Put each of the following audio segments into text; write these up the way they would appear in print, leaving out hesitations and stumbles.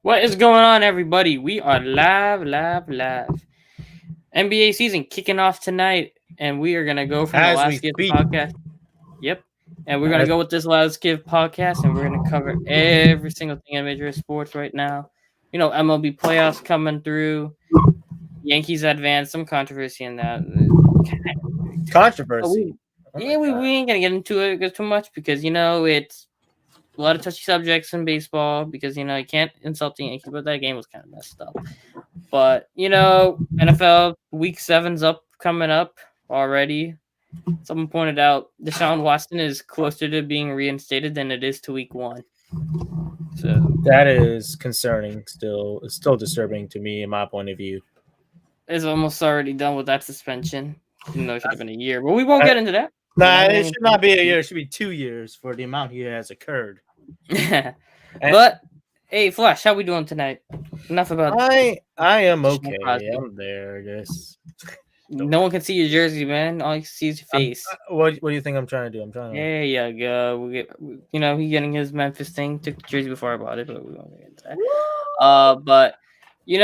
What is going on, everybody? We are live. NBA season kicking off tonight, and we are gonna go from the As we Last Give speak. podcast. Yep, and we're gonna As- go with this Last Give podcast, and we're gonna cover every single thing in major sports right now. You know, MLB playoffs coming through, Yankees advance, some controversy in that. But Controversy. Oh my we God. ain't gonna get into it too much because it's a lot of touchy subjects in baseball because you can't insult the Yankees, but that game was kind of messed up. But NFL Week 7's coming up already. Someone pointed out Deshaun Watson is closer to being reinstated than it is to Week 1. So That is concerning. Still, it's still disturbing to me in my point of view. it's almost already done with that suspension. Even though it should have been a year, but we won't get into that. Nah, it should not be a year. It should be 2 years for the amount he has occurred. But hey, Flash, how we doing tonight? Enough about. I am Deshaun okay. Crosby. I'm there. Just No one can see your jersey, man. All you can see is your face. what do you think I'm trying to do? I'm trying to. There you go. He getting his Memphis thing. Took the jersey before I bought it, but we won't get into that. But we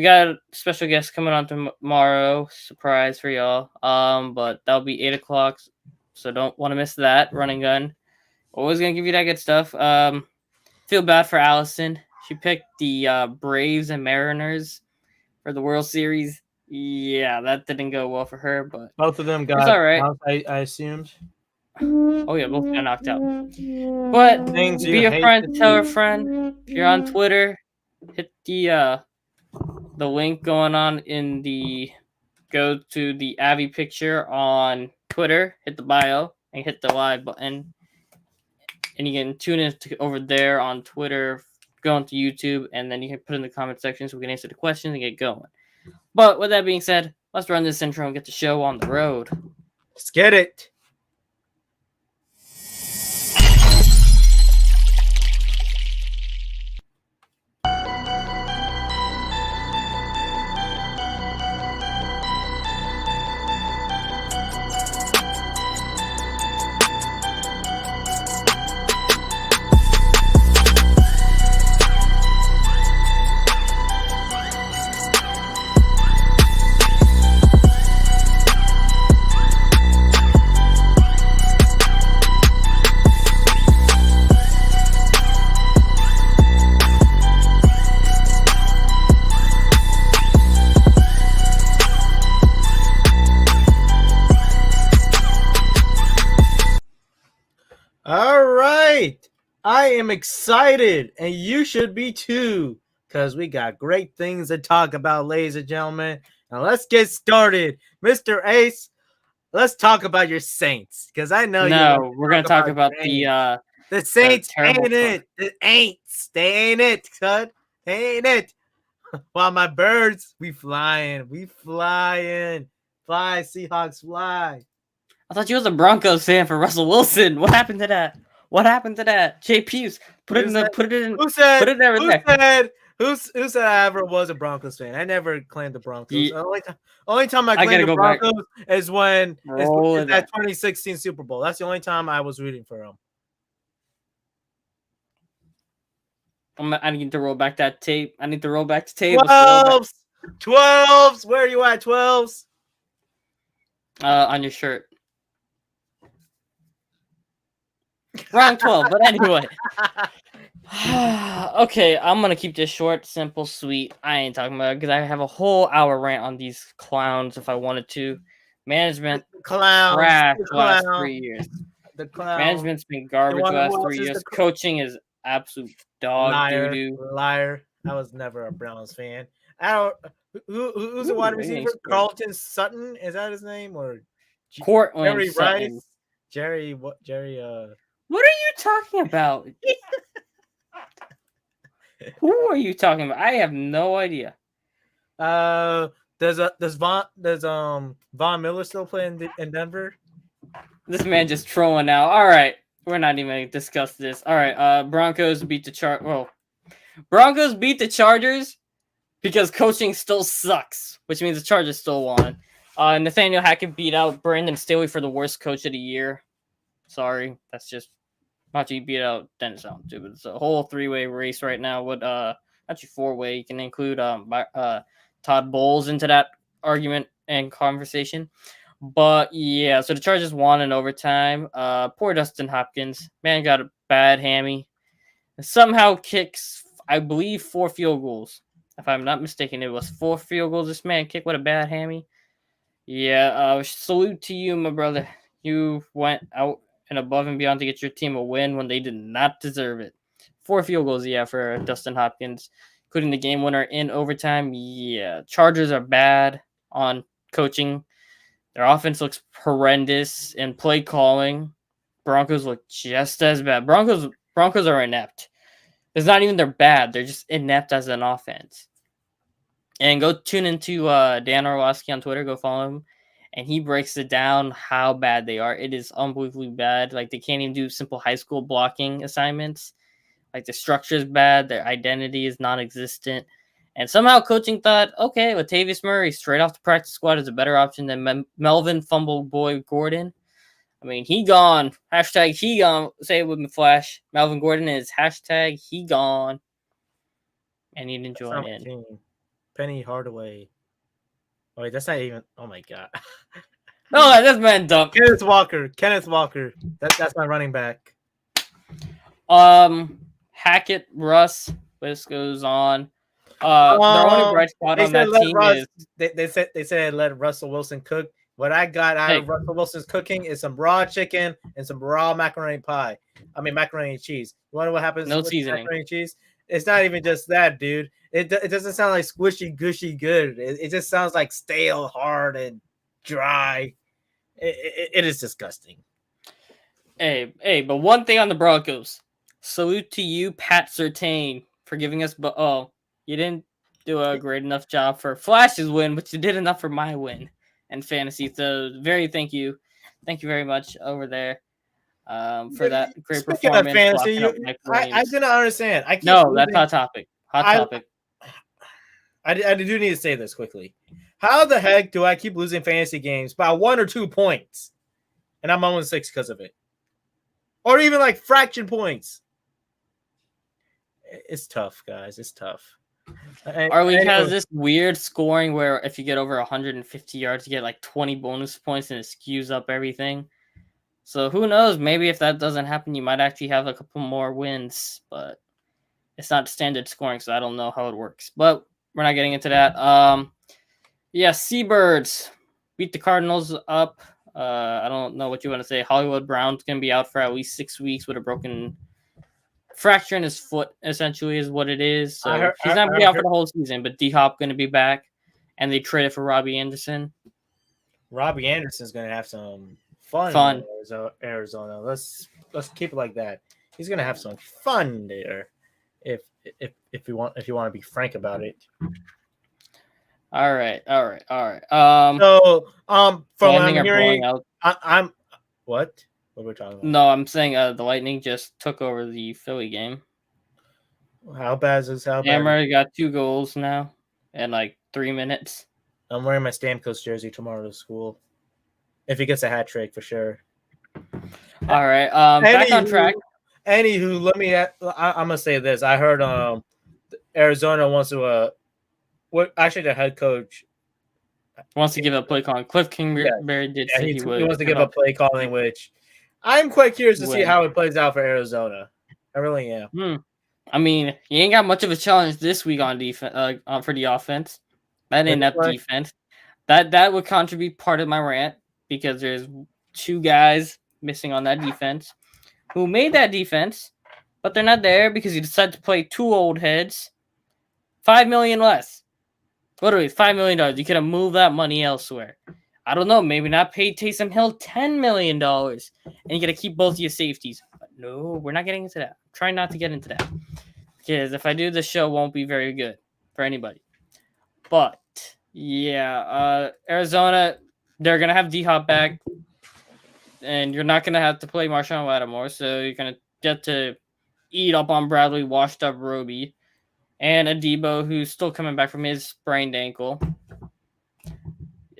got a special guest coming on tomorrow. Surprise for y'all. But that'll be 8:00. So don't want to miss that. Running gun. Always gonna give you that good stuff. Feel bad for Allison. She picked the Braves and Mariners for the World Series. Yeah, that didn't go well for her, but Both of them got. it's all right. I assumed. Oh yeah, both got knocked out. But Things you be a hate friend, to tell a see. friend. If you're on Twitter, hit the link going on in the go to the Avi picture on Twitter, hit the bio and hit the live button. And you can tune in over there on Twitter, go onto YouTube, and then you can put in the comment section so we can answer the questions and get going. But with that being said, let's run this intro and get the show on the road. Let's get it. All right. I am excited, and you should be too, because we got great things to talk about, ladies and gentlemen. Now let's get started. Mr. Ace, let's talk about your Saints, because I know we're gonna talk about the Saints terrible ain't it. The Aints. They ain't it, cut. They ain't it. While my birds, we flying. Fly, Seahawks, fly. I thought you was a Broncos fan for Russell Wilson. What happened to that? Jay Pews, put it in everything. Who said I ever was a Broncos fan? I never claimed the Broncos. The only time I claimed the Broncos is when it's that 2016 Super Bowl. That's the only time I was rooting for them. I need to roll back that tape. 12s. Where are you at? 12s. On your shirt. Wrong 12, but anyway. Okay, I'm gonna keep this short, simple, sweet. I ain't talking about it because I have a whole hour rant on these clowns if I wanted to. Management trash the last 3 years. The clown. Management's been garbage the last 3 years. Coaching is absolute dog doo-doo. Liar. I was never a Browns fan. I don't. Who's the wide receiver? Carlton Sutton, is that his name, or Cortland Jerry Sutton. Rice? Jerry. What are you talking about? Who are you talking about? I have no idea. Does Von Miller still play in Denver? This man just trolling now. All right, we're not even gonna discuss this. All right, Broncos beat the Chargers because coaching still sucks, which means the Chargers still won. Nathaniel Hackett beat out Brandon Staley for the worst coach of the year. Sorry, that's just not you beat out Dennis Allen too, but it's a whole three-way race right now with actually four-way. You can include Todd Bowles into that argument and conversation. But yeah, so the Chargers won in overtime. Poor Dustin Hopkins, man, got a bad hammy. Somehow kicks, I believe, 4 field goals. If I'm not mistaken, it was 4 field goals. This man kicked with a bad hammy. Yeah, salute to you, my brother. You went out and above and beyond to get your team a win when they did not deserve it. 4 field goals, yeah, for Dustin Hopkins, including the game winner in overtime. Yeah, Chargers are bad on coaching. Their offense looks horrendous in play calling. Broncos look just as bad. Broncos are inept. It's not even they're bad; they're just inept as an offense. And go tune into Dan Orlowski on Twitter. Go follow him, and he breaks it down how bad they are. It is unbelievably bad. Like they can't even do simple high school blocking assignments. Like the structure is bad. Their identity is non-existent. And somehow coaching thought, okay, Latavius Murray straight off the practice squad is a better option than Melvin Fumble Boy Gordon. I mean, he gone. Hashtag he gone. Say it with me, Flash. Melvin Gordon is hashtag he gone. And he didn't join in. Team. Penny Hardaway. Oh, wait, that's not even. Oh my god. No, that's man dumb. Kenneth Walker. That's my running back. Hackett, Russ. List goes on. Their only bright spot on that team is they said let Russell Wilson cook. What I got out of Russell Wilson's cooking is some raw chicken and some raw macaroni and cheese. You wonder what happens no with seasoning. Macaroni and cheese? It's not even just that, dude. It doesn't sound like squishy, gushy good. It just sounds like stale, hard, and dry. It is disgusting. Hey, but one thing on the Broncos. Salute to you, Pat Surtain, for giving us. You didn't do a great enough job for Flash's win, but you did enough for my win and fantasy. So thank you very much over there for that great Speaking performance. Of fantasy, I didn't understand. That's hot topic. I do need to say this quickly. How the heck do I keep losing fantasy games by 1 or 2 points, and I'm 0-6 because of it, or even like fraction points? It's tough, guys. It's tough. Our league has this weird scoring where if you get over 150 yards, you get like 20 bonus points, and it skews up everything. So who knows? Maybe if that doesn't happen, you might actually have a couple more wins. But it's not standard scoring, so I don't know how it works. But we're not getting into that. Yeah, Seabirds beat the Cardinals up. I don't know what you want to say. Hollywood Brown's going to be out for at least 6 weeks with a broken fracture in his foot, essentially, is what it is. So he's not going to be out for the whole season, but D-Hop going to be back. And they traded for Robbie Anderson. Robbie Anderson's going to have some fun. In Arizona. Let's keep it like that. He's going to have some fun there. If you want to be frank about it. All right. So from what I'm hearing, I'm what? What we're talking about? No, I'm saying the Lightning just took over the Philly game. How bad is this? Hammer got 2 goals now in like 3 minutes. I'm wearing my Stamkos jersey tomorrow to school. If he gets a hat trick, for sure. All right. Back on track. Anywho, I'm gonna say this. I heard Arizona wants to actually the head coach wants to give up play calling. Cliff Kingsbury did say he would. He wants to give up play calling, which I'm quite curious to see how it plays out for Arizona. I really am. I mean, you ain't got much of a challenge this week on defense for the offense. That inept defense. That would contribute part of my rant because there's 2 guys missing on that defense who made that defense, but they're not there because you decided to play 2 old heads. $5 million less. Literally $5 million. You could have moved that money elsewhere. I don't know. Maybe not pay Taysom Hill $10 million, and you got to keep both your safeties. But no, we're not getting into that. I'm trying not to get into that because if I do, the show won't be very good for anybody. But yeah, Arizona, they're gonna have D-Hop back, and you're not gonna have to play Marshawn Lattimore, so you're gonna get to eat up on Bradley, washed up Roby, and Adebo, who's still coming back from his sprained ankle.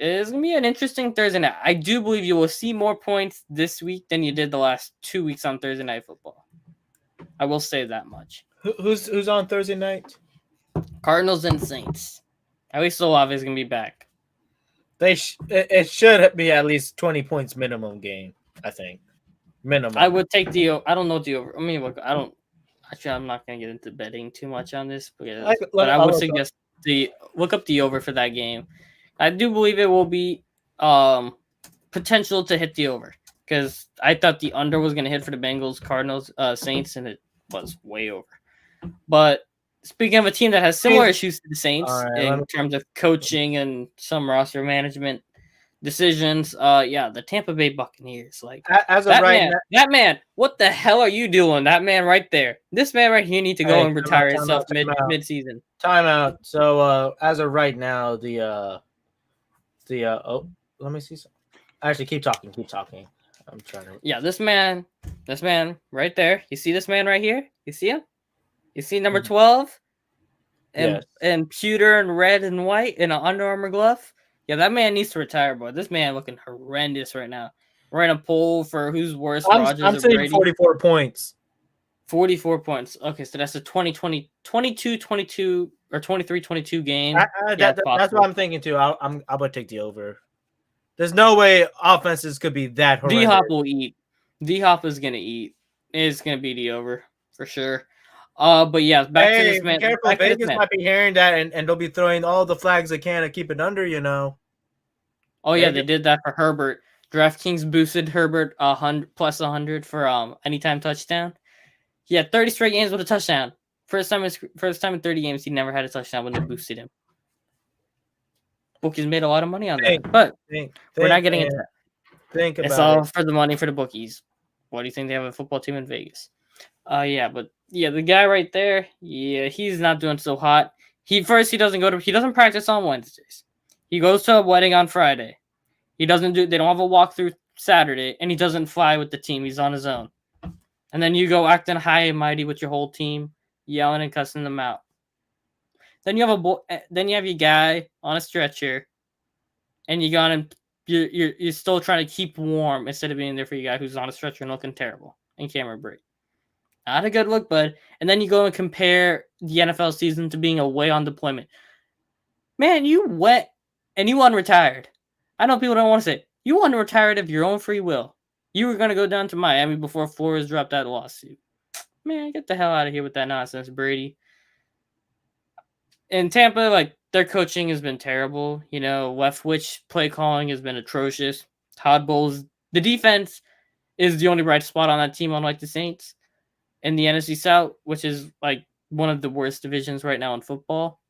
It's going to be an interesting Thursday night. I do believe you will see more points this week than you did the last 2 weeks on Thursday Night Football. I will say that much. Who's on Thursday night? Cardinals and Saints. At least Olave is gonna be back. It should be at least 20 points minimum game. I think minimum. I would take the. I don't know the over. I mean, look, I don't. Actually, I'm not gonna get into betting too much on this, but I would suggest look up the over for that game. I do believe it will be potential to hit the over because I thought the under was gonna hit for the Bengals, Cardinals, Saints, and it was way over. But speaking of a team that has similar issues to the Saints in terms of coaching and some roster management decisions, the Tampa Bay Buccaneers, like as of that man, what the hell are you doing? That man right there, this man right here, need to go and retire himself mid season. Timeout. So as of right now, let me see some. Actually, keep talking. I'm trying to. Yeah, this man right there. You see this man right here? You see him? You see number 12? And pewter and red and white in an Under Armour glove? Yeah, that man needs to retire, boy. This man looking horrendous right now. We're in a poll for who's worse, Rodgers or Brady. 44 points. 44 points. Okay, so that's a 22, 22, or 23, 22 game. That's what I'm thinking too. I'm going to take the over. There's no way offenses could be that horrendous. D-Hop will eat. D-Hop is going to eat. It's going to be the over for sure. But yeah, back to this man. Careful, Vegas might be hearing that, and they'll be throwing all the flags they can to keep it under. Oh yeah, they did that for Herbert. DraftKings boosted Herbert 100 plus 100 for anytime touchdown. He had 30 straight games with a touchdown. First time in 30 games he never had a touchdown when they boosted him. Bookies made a lot of money on that, but we're not getting into that. It's all for the money for the bookies. What do you think they have a football team in Vegas? The guy right there, he's not doing so hot. He doesn't practice on Wednesdays. He goes to a wedding on Friday. They don't have a walkthrough Saturday, and he doesn't fly with the team. He's on his own. And then you go acting high and mighty with your whole team, yelling and cussing them out. Then you have your guy on a stretcher, and you're still trying to keep warm instead of being there for your guy who's on a stretcher and looking terrible. And Cameron Brate. Not a good look, bud. And then you go and compare the NFL season to being away on deployment. Man, you went and you unretired. I know people don't want to say it. You unretired of your own free will. You were going to go down to Miami before Flores dropped that lawsuit. Man, get the hell out of here with that nonsense, Brady. In Tampa, their coaching has been terrible. Leftwich play calling has been atrocious. Todd Bowles, the defense is the only bright spot on that team, unlike the Saints. In the NFC South, which is one of the worst divisions right now in football.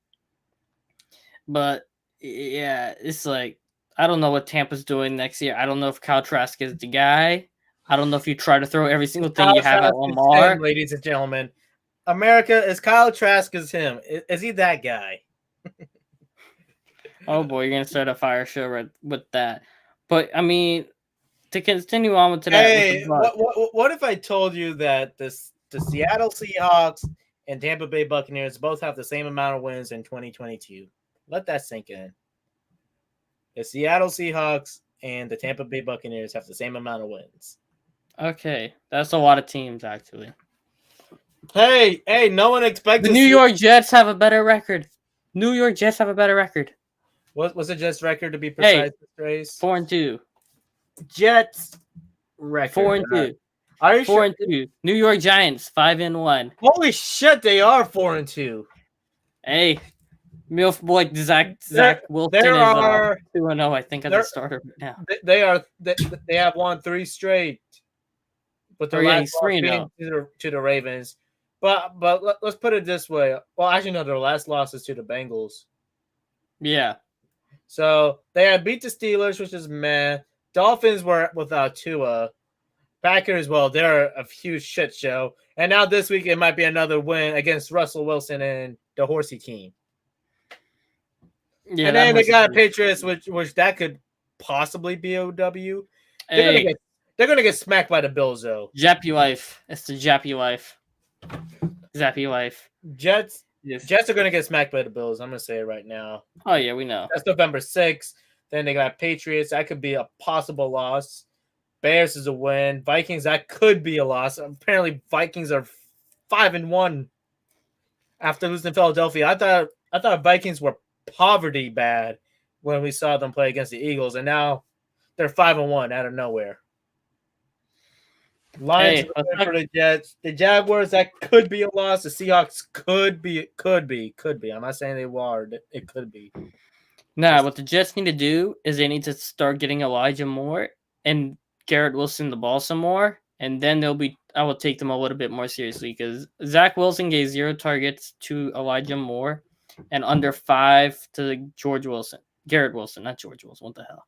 But yeah, it's I don't know what Tampa's doing next year. I don't know if Kyle Trask is the guy. I don't know if you try to throw every single thing you have at Lamar. Him, ladies and gentlemen, America, is Kyle Trask is him? Is he that guy? Oh boy, you're gonna start a fire show with that. But I mean, to continue on with today. Hey, what if I told you that the Seattle Seahawks and Tampa Bay Buccaneers both have the same amount of wins in 2022? Let that sink in. The Seattle Seahawks and the Tampa Bay Buccaneers have the same amount of wins. Okay, that's a lot of teams, actually. Hey, no one expected the New York Jets have a better record. New York Jets have a better record. What's the Jets record to be precise? 4-2. Jets record 4-2. Are you 4-2? New York Giants 5-1. Holy shit, they are 4-2. Hey, MILF boy Zach Wilson is 2-0. I think as a starter right now. They have won 3 straight, but the last 3-0 to the Ravens. But let's put it this way. Well, actually, no, their last loss is to the Bengals. Yeah. So they had beat the Steelers, which is meh. Dolphins were without Tua. Packers, well, they're a huge shit show. And now this week, it might be another win against Russell Wilson and the horsey team. Yeah, and then they got Patriots, which that could possibly be a W. They're gonna get smacked by the Bills, though. Jappy life. It's the Jappy life. Zappy life. Jets are gonna get smacked by the Bills. I'm gonna say it right now. Oh yeah, we know. That's November 6th. Then they got Patriots. That could be a possible loss. Bears is a win. Vikings, that could be a loss. Apparently, Vikings are 5-1. after losing Philadelphia. I thought Vikings were poverty bad when we saw them play against the Eagles, and now they're 5-1 out of nowhere. Lions Hey, are let's good not, for the Jets. The Jaguars, that could be a loss. The Seahawks could be. I'm not saying they are. It could be. nah. Just What the Jets need to do is they need to start getting Elijah Moore and Garrett Wilson the ball some more, and then they'll be. I will take them a little bit more seriously because Zach Wilson gave 0 targets to Elijah Moore, and under 5 to George Wilson, Garrett Wilson, not George Wilson. What the hell?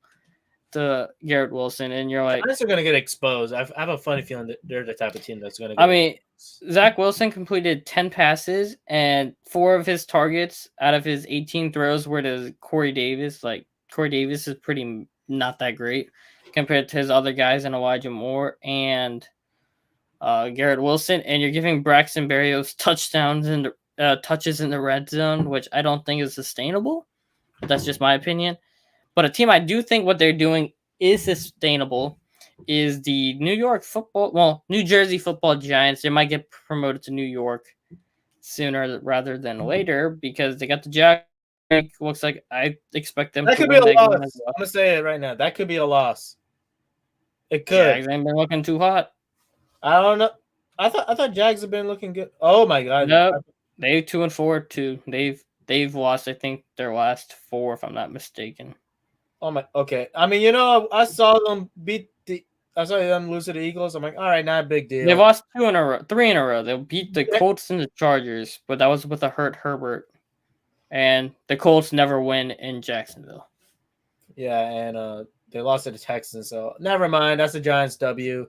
To Garrett Wilson, and you're like, Giants are going to get exposed. I have a funny feeling that they're the type of team that's going to I get mean, exposed. Zach Wilson completed 10 passes, and 4 of his targets out of his 18 throws were to Corey Davis. Like, Corey Davis is pretty not that great compared to his other guys in Elijah Moore and Garrett Wilson. And you're giving Braxton Berrios touches in the red zone, which I don't think is sustainable. But that's just my opinion. But a team I do think what they're doing is sustainable is the New Jersey Football Giants. They might get promoted to New York sooner rather than later because they got the Jack. Looks like I expect them That to could be a win that game as loss. well. I'm going to say it right now. That could be a loss. It could. Jags ain't been looking too hot. I don't know. I thought Jags have been looking good. Oh my god. Nope. They 2-4 too. They've lost, I think, their last 4, if I'm not mistaken. Oh my. Okay. I mean, I saw them lose to the Eagles. I'm like, all right, not a big They've deal. lost 3 in a row. They beat the Colts and the Chargers, but that was with a hurt Herbert. And the Colts never win in Jacksonville. Yeah, and they lost to the Texans, so never mind. That's a Giants W.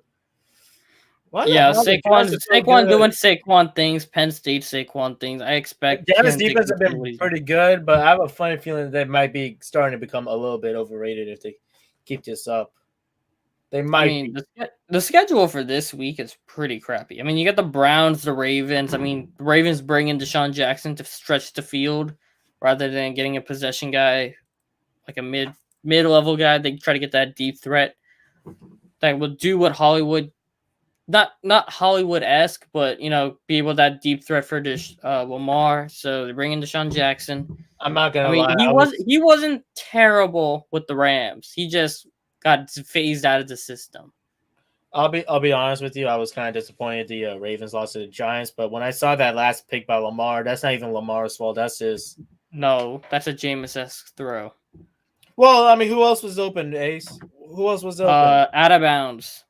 Why the Yeah, hell the Giants are so Saquon good? doing Saquon things, Penn State Saquon things. I expect Giants him to defense have continue what been he's doing. pretty good, but I have a funny feeling they might be starting to become a little bit overrated if they keep this up. They I might mean, be. the schedule for this week is pretty crappy. I mean, you got the Browns, the Ravens. I mean, the Ravens bring in Deshaun Jackson to stretch the field rather than getting a possession guy, like a mid-level guy. They try to get that deep threat that will do what Hollywood not Hollywood-esque, but be able that deep threat for Lamar. So they bring in Deshaun Jackson. I'm not I gonna mean, lie. he wasn't terrible with the Rams. He just got phased out of the system. I'll be honest with you. I was kind of disappointed the Ravens lost to the Giants, but when I saw that last pick by Lamar, that's not even Lamar's fault. That's his. No, that's a Jameis-esque throw. Well, I mean, who else was open, Ace? Who else was open? Out of bounds.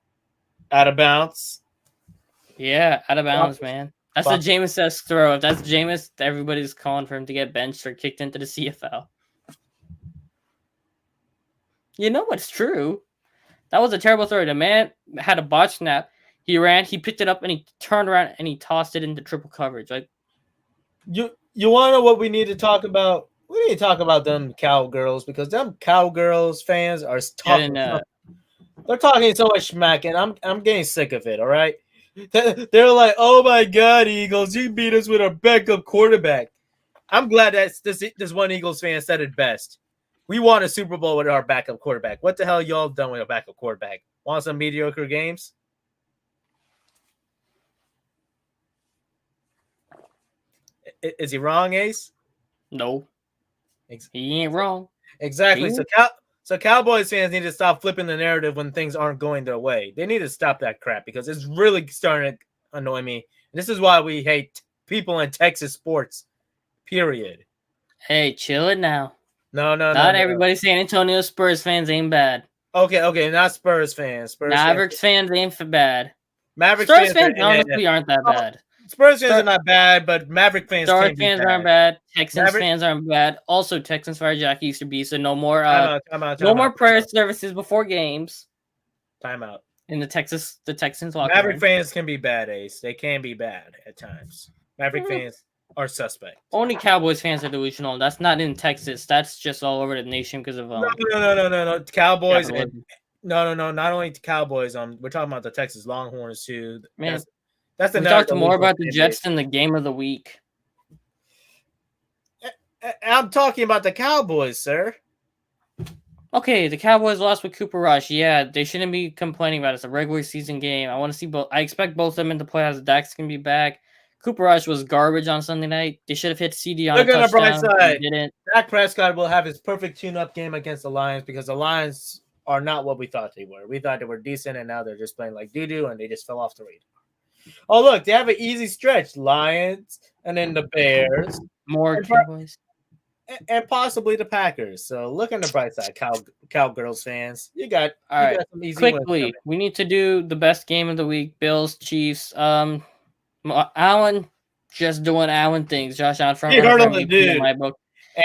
Out of bounds. Yeah, out of bounds, man. That's a Fuck. Jameis-esque throw. If that's Jameis, everybody's calling for him to get benched or kicked into the CFL. You know what's true? That was a terrible throw. The man had a botch snap. He ran, he picked it up, and he turned around and he tossed it into triple coverage. Like, You want to know what we need to talk about? We need to talk about them cowgirls because them cowgirls fans are talking. They're talking so much smack, and I'm getting sick of it. All right, they're like, "Oh my God, Eagles, you beat us with our backup quarterback." I'm glad that this one Eagles fan said it best. We won a Super Bowl with our backup quarterback. What the hell y'all done with a backup quarterback? Want some mediocre games? Is he wrong, Ace? no, he ain't wrong. Exactly. He- So Cowboys fans need to stop flipping the narrative when things aren't going their way. They need to stop that crap because it's really starting to annoy me. This is why we hate people in Texas sports. Period. Hey, chill it now. No. Not everybody San Antonio Spurs fans ain't bad. Okay, not Spurs fans. Mavericks fans ain't for bad. Mavericks Stars fans, fans honestly aren't that bad. Spurs fans are not bad, but Maverick fans Stars fans aren't bad. Texans fans aren't bad. Also, Texans fired Jack Easterby, so no more no more prayer services before games. Time out. In the Texans locker Maverick room. fans can be bad, Ace. They can be bad at times. Maverick fans are suspect. Only Cowboys fans are delusional. That's not in Texas. That's just all over the nation because of No. Cowboys capitalism. No. Not only the Cowboys. We're talking about the Texas Longhorns too. Man, that's we talked more about the Jets than the game of the week. I'm talking about the Cowboys, sir. Okay, the Cowboys lost with Cooper Rush. Yeah, they shouldn't be complaining about it. It's a regular season game. I want to see both. I expect both of them to play as Dax can be back. Cooper Rush was garbage on Sunday night. They should have hit CD on a Look on the bright touchdown. They side. didn't. Dak Prescott will have his perfect tune-up game against the Lions because the Lions are not what we thought they were. We thought they were decent, and now they're just playing like doo-doo, and they just fell off the radar. Oh, look, they have an easy stretch. Lions, and then the Bears. More and, Cowboys. And possibly the Packers. So look on the bright side, Cowgirls fans. You got some easy wins Quickly, we need to do the best game of the week. Bills, Chiefs. Allen just doing Allen things. Josh Allen front runner for MVP in my book.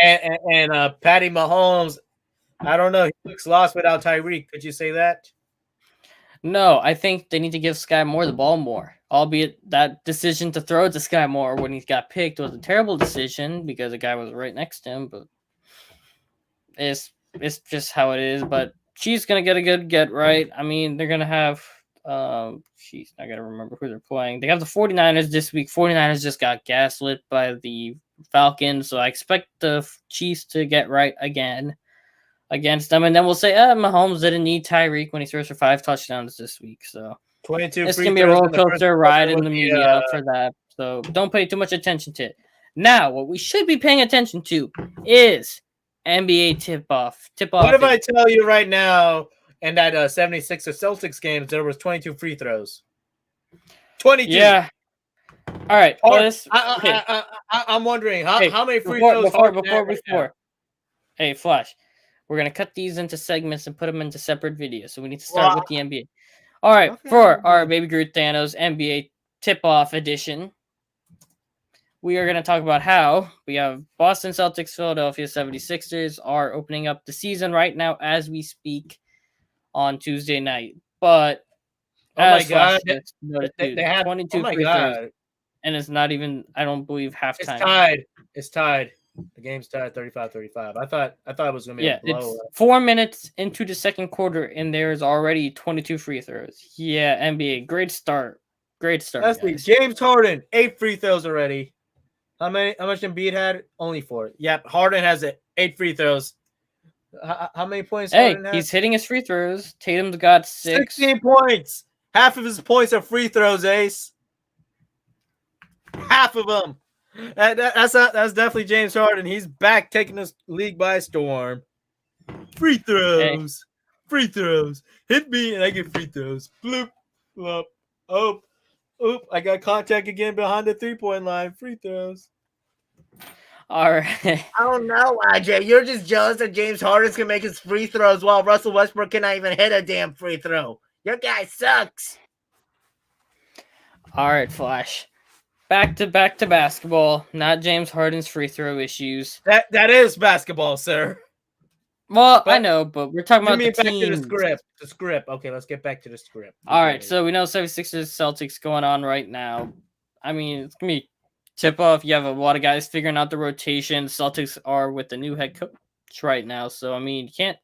And Patty Mahomes, I don't know. He looks lost without Tyreek. Could you say that? No, I think they need to give Sky Moore the ball more. Albeit that decision to throw it to Sky Moore when he got picked was a terrible decision because the guy was right next to him. But it's just how it is. But she's gonna get a good get right. I mean, they're gonna have I gotta remember who they're playing. They have the 49ers this week. 49ers just got gaslit by the Falcons, so I expect the Chiefs to get right again against them. And then we'll say, Mahomes didn't need Tyreek when he throws for 5 touchdowns this week. So 22. It's gonna be a roller coaster ride in the media for that. So don't pay too much attention to it. Now, what we should be paying attention to is NBA tip-off. What if I tell you right now, in that 76 or Celtics games, there was 22 free throws? 22. Yeah. All right. I'm wondering how many free throws before. Hey, Flash. We're gonna cut these into segments and put them into separate videos. So we need to start with the NBA. All right, for our Baby Groot Thanos NBA tip-off edition, we are going to talk about how we have Boston Celtics, Philadelphia 76ers are opening up the season right now as we speak on Tuesday night. But oh my God, they have 22 free throws, and it's not even, I don't believe, halftime. It's tied. The game's tied 35-35. I thought it was going to be a blow. It's 4 minutes into the second quarter, and there's already 22 free throws. Yeah, NBA, great start. Let's see. James Harden, 8 free throws already. How much Embiid had? Only 4. Yep, Harden has 8 free throws. How many points? Hey, he's hitting his free throws. Tatum's got 6. 16 points. Half of his points are free throws, Ace. Half of them. That's definitely James Harden. He's back taking this league by storm. Free throws. Hey. Free throws. Hit me and I get free throws. Bloop. Bloop. Oop. I got contact again behind the 3-point line. Free throws. All right. I don't know, AJ. You're just jealous that James Harden can make his free throws while Russell Westbrook cannot even hit a damn free throw. Your guy sucks. All right, Flash. Back to basketball, not James Harden's free throw issues. That is basketball, sir. Well, I know, but we're talking about the teams. The script. Okay, let's get back to the script. All right, so we know 76ers Celtics going on right now. I mean, it's going to be tip-off. You have a lot of guys figuring out the rotation. Celtics are with the new head coach right now. So, I mean, you can't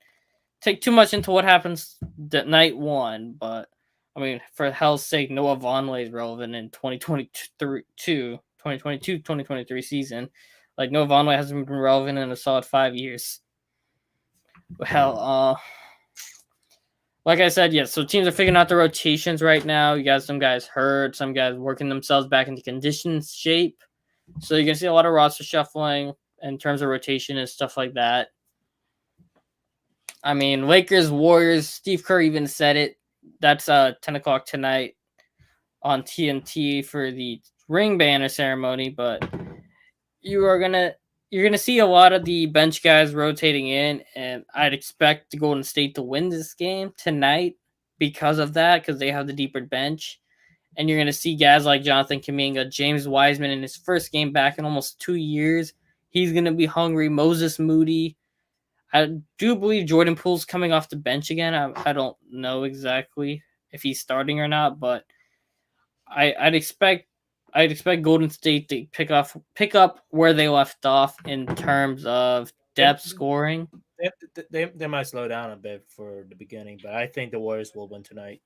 take too much into what happens night one, but I mean, for hell's sake, Noah Vonleh is relevant in 2022-2023 season. Like, Noah Vonleh hasn't been relevant in a solid 5 years. Well, like I said, yes, so teams are figuring out the rotations right now. You got some guys hurt, some guys working themselves back into condition shape. So you're going to see a lot of roster shuffling in terms of rotation and stuff like that. I mean, Lakers, Warriors, Steve Kerr even said it. That's 10 o'clock tonight on TNT for the ring banner ceremony, but you're gonna see a lot of the bench guys rotating in, and I'd expect Golden State to win this game tonight because of that, because they have the deeper bench. And you're gonna see guys like Jonathan Kuminga, James Wiseman in his first game back in almost 2 years. He's gonna be hungry. Moses Moody. I do believe Jordan Poole's coming off the bench again. I don't know exactly if he's starting or not, but I'd expect Golden State to pick up where they left off in terms of depth scoring. They might slow down a bit for the beginning, but I think the Warriors will win tonight.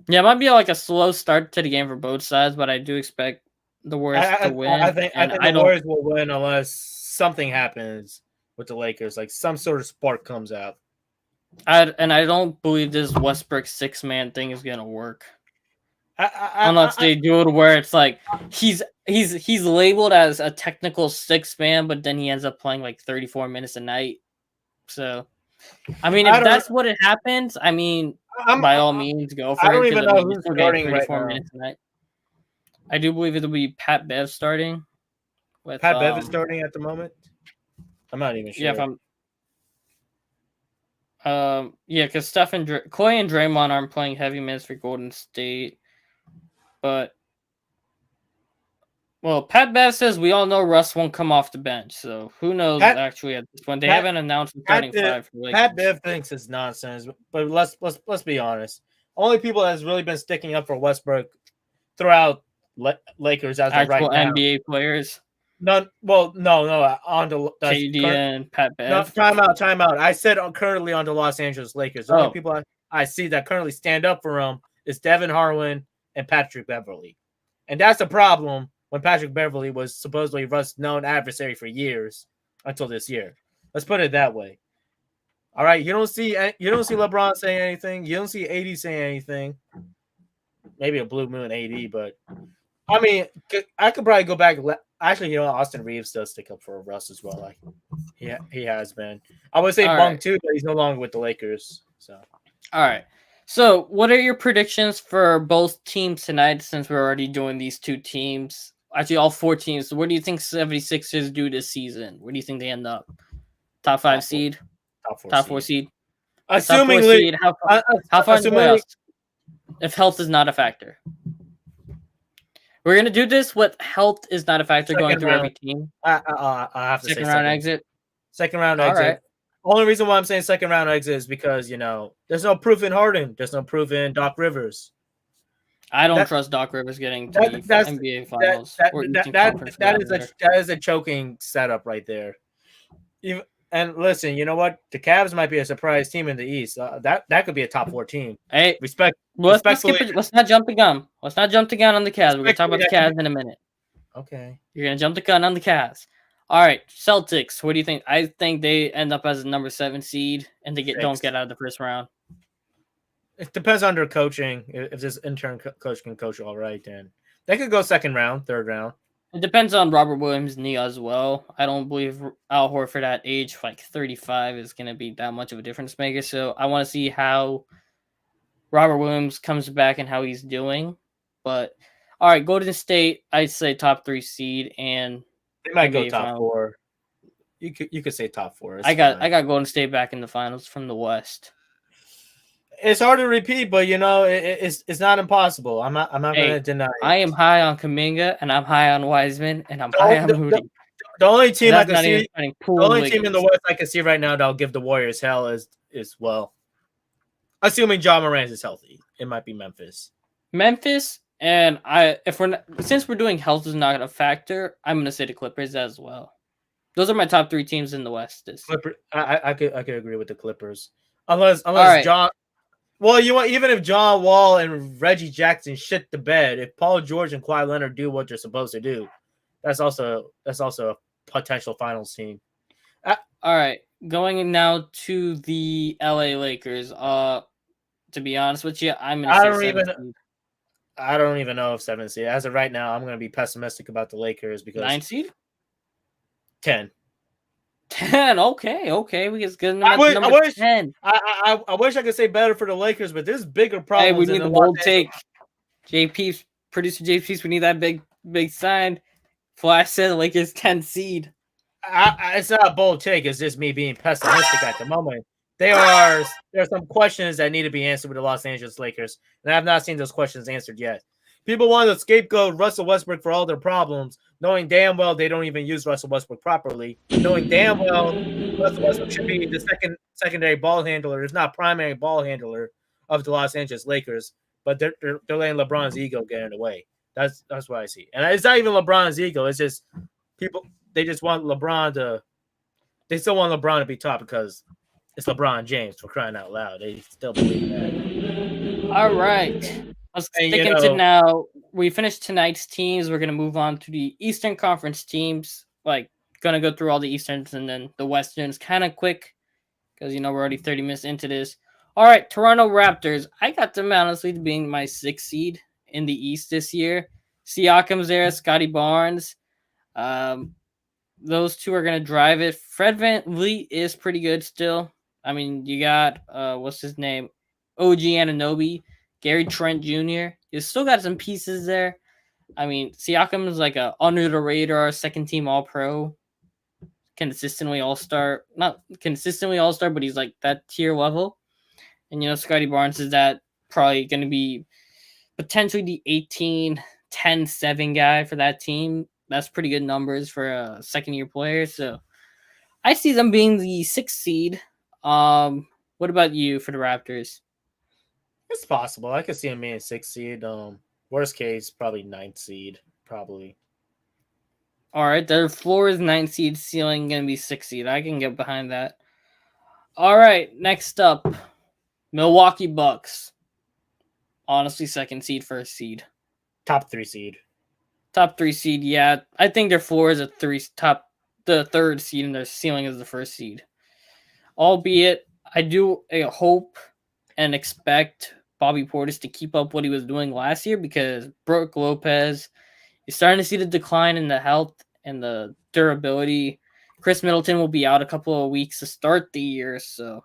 Yeah, it might be like a slow start to the game for both sides, but I do expect the Warriors to win. I think the Warriors will win unless something happens with the Lakers, like some sort of spark comes out. I don't believe this Westbrook 6-man thing is gonna work. Unless I they do it where it's like he's labeled as a technical six man, but then he ends up playing like 34 minutes a night. So I mean, I if don't. that's what it happens, I mean, I'm. by all means, go I for it don't because even I know mean, you're who's still getting starting right 34 now. minutes a night. I do believe it'll be Pat Bev starting with Pat Bev is starting at the moment. I'm not even yeah, if sure. I'm yeah, because Steph and Clay and Draymond aren't playing heavy minutes for Golden State, but well, Pat Bev says we all know Russ won't come off the bench, so who knows Pat actually at this point. They Pat haven't announced the Pat starting Bev, five for Pat Lakers. Bev thinks it's nonsense, but let's be honest. Only people that's really been sticking up for Westbrook throughout Lakers as of right Actual now. NBA players, None. Well, no. On the that's KD current. and Pat No, Bev. time out. I said currently on the Los Angeles Lakers. The only Oh, people I see that currently stand up for him is Devin Harlan and Patrick Beverly, and that's the problem. When Patrick Beverly was supposedly Russ' known adversary for years until this year. Let's put it that way. All right, you don't see LeBron saying anything. You don't see AD saying anything. Maybe a blue moon AD, but I mean, I could probably go back. Actually, Austin Reeves does stick up for Russ as well. Like he has been. I would say all Bung right, too, but he's no longer with the Lakers. So all right. So, what are your predictions for both teams tonight? Since we're already doing these two teams, actually all four teams. What do you think 76ers do this season? Where do you think they end up? Top five top four, seed, top four top four seed. seed, top four Assumingly, seed. How far in the assumingly, playoffs? If health is not a factor, we're gonna do this with health is not a factor going second through every round. team. I have to say Second round exit. second round All right. exit. Only reason why I'm saying second round exit is because there's no proof in Harden. There's no proof in Doc Rivers. I don't That trust Doc Rivers getting to that the that's NBA that Finals that or that Eastern that Conference for that that is a matter. that is a choking setup right there. Even, and listen, you know what? The Cavs might be a surprise team in the East. That could be a top four team. Hey, Respect, let's not skip respectfully, it. Let's not jump the gun. Let's not jump the gun on the Cavs. We're gonna talk respectfully, about the that could be Cavs in a minute. okay. You're gonna jump the gun on the Cavs. All right, Celtics. What do you think? I think they end up as a number 7 seed and they don't Six. get out of the first round. It depends on their coaching. If this intern coach can coach all right, then they could go second round, third round. It depends on Robert Williams' knee as well. I don't believe Al Horford at age like 35 is gonna be that much of a difference maker. So I want to see how Robert Williams comes back and how he's doing. But all right, Golden State, I'd say top 3 seed and They might go NBA top Finals. four. You could say top four. It's I got fine. Golden State back in the finals from the West. It's hard to repeat, but it's not impossible. I'm not Hey, gonna deny I it. am high on Kaminga and I'm high on Wiseman and I'm high The, on the, the, Moody. the only And team I that's can not even see, counting the Poole and only team in the Wiggins. West I can see right now that'll give the Warriors hell is well, assuming John Morant is healthy, it might be Memphis. Memphis and since we're doing health is not a factor, I'm gonna say the Clippers as well. Those are my top 3 teams in the West. I could agree with the Clippers, unless All right. John. Well, even if John Wall and Reggie Jackson shit the bed, if Paul George and Kawhi Leonard do what they're supposed to do, that's also a potential finals team. All right. Going now to the LA Lakers. To be honest with you, I'm gonna I say don't even 7 seed. I don't even know if 7 seed. As of right now, I'm going to be pessimistic about the Lakers because 9 seed? 10. 10. Okay. We get good I enough wish, I number wish 10. I wish I could say better for the Lakers, but there's bigger Hey, we problems in need the the Los bold Angeles. take. JP, producer JP, we need that big sign. Flash said Lakers 10 seed. It's not a bold take. It's just me being pessimistic at the moment. There are some questions that need to be answered with the Los Angeles Lakers, and I have not seen those questions answered yet. People want to scapegoat Russell Westbrook for all their problems, knowing damn well they don't even use Russell Westbrook properly, knowing damn well Russell Westbrook should be the secondary ball handler, if not primary ball handler of the Los Angeles Lakers. But they're letting LeBron's ego get in the way. That's what I see, and it's not even LeBron's ego. It's just people. They just want LeBron to. They still want LeBron to be top because it's LeBron James, for crying out loud. They still believe that. All right. Let's And stick into now. We finished tonight's teams. We're gonna move on to the Eastern Conference teams. Like, gonna go through all the Easterns and then the Westerns kind of quick because we're already 30 minutes into this. All right, Toronto Raptors. I got them honestly being my 6th seed in the East this year. Siakam's there, Scotty Barnes. Um, those two are gonna drive it. Fred VanVleet is pretty good still. I mean, you got what's his name, OG Ananobi, Gary Trent Jr. You still got some pieces there. I mean, Siakam is like a under the radar second team All Pro, consistently All Star. Not consistently All Star, but he's like that tier level. And Scotty Barnes is that probably going to be potentially the 18, 10, 7 guy for that team. That's pretty good numbers for a second year player. So I see them being the 6th seed. What about you for the Raptors? It's possible. I could see him being 6th seed. Worst case, probably 9th seed. Probably. All right, their floor is 9 seed, ceiling going to be 6 seed. I can get behind that. All right, next up, Milwaukee Bucks. Honestly, 2nd seed, 1st seed. Top 3 seed. Top 3 seed, yeah. I think their floor is the 3rd seed, and their ceiling is the 1st seed. Albeit, I do hope and expect Bobby Portis to keep up what he was doing last year, because Brook Lopez is starting to see the decline in the health and the durability. Chris Middleton will be out a couple of weeks to start the year, so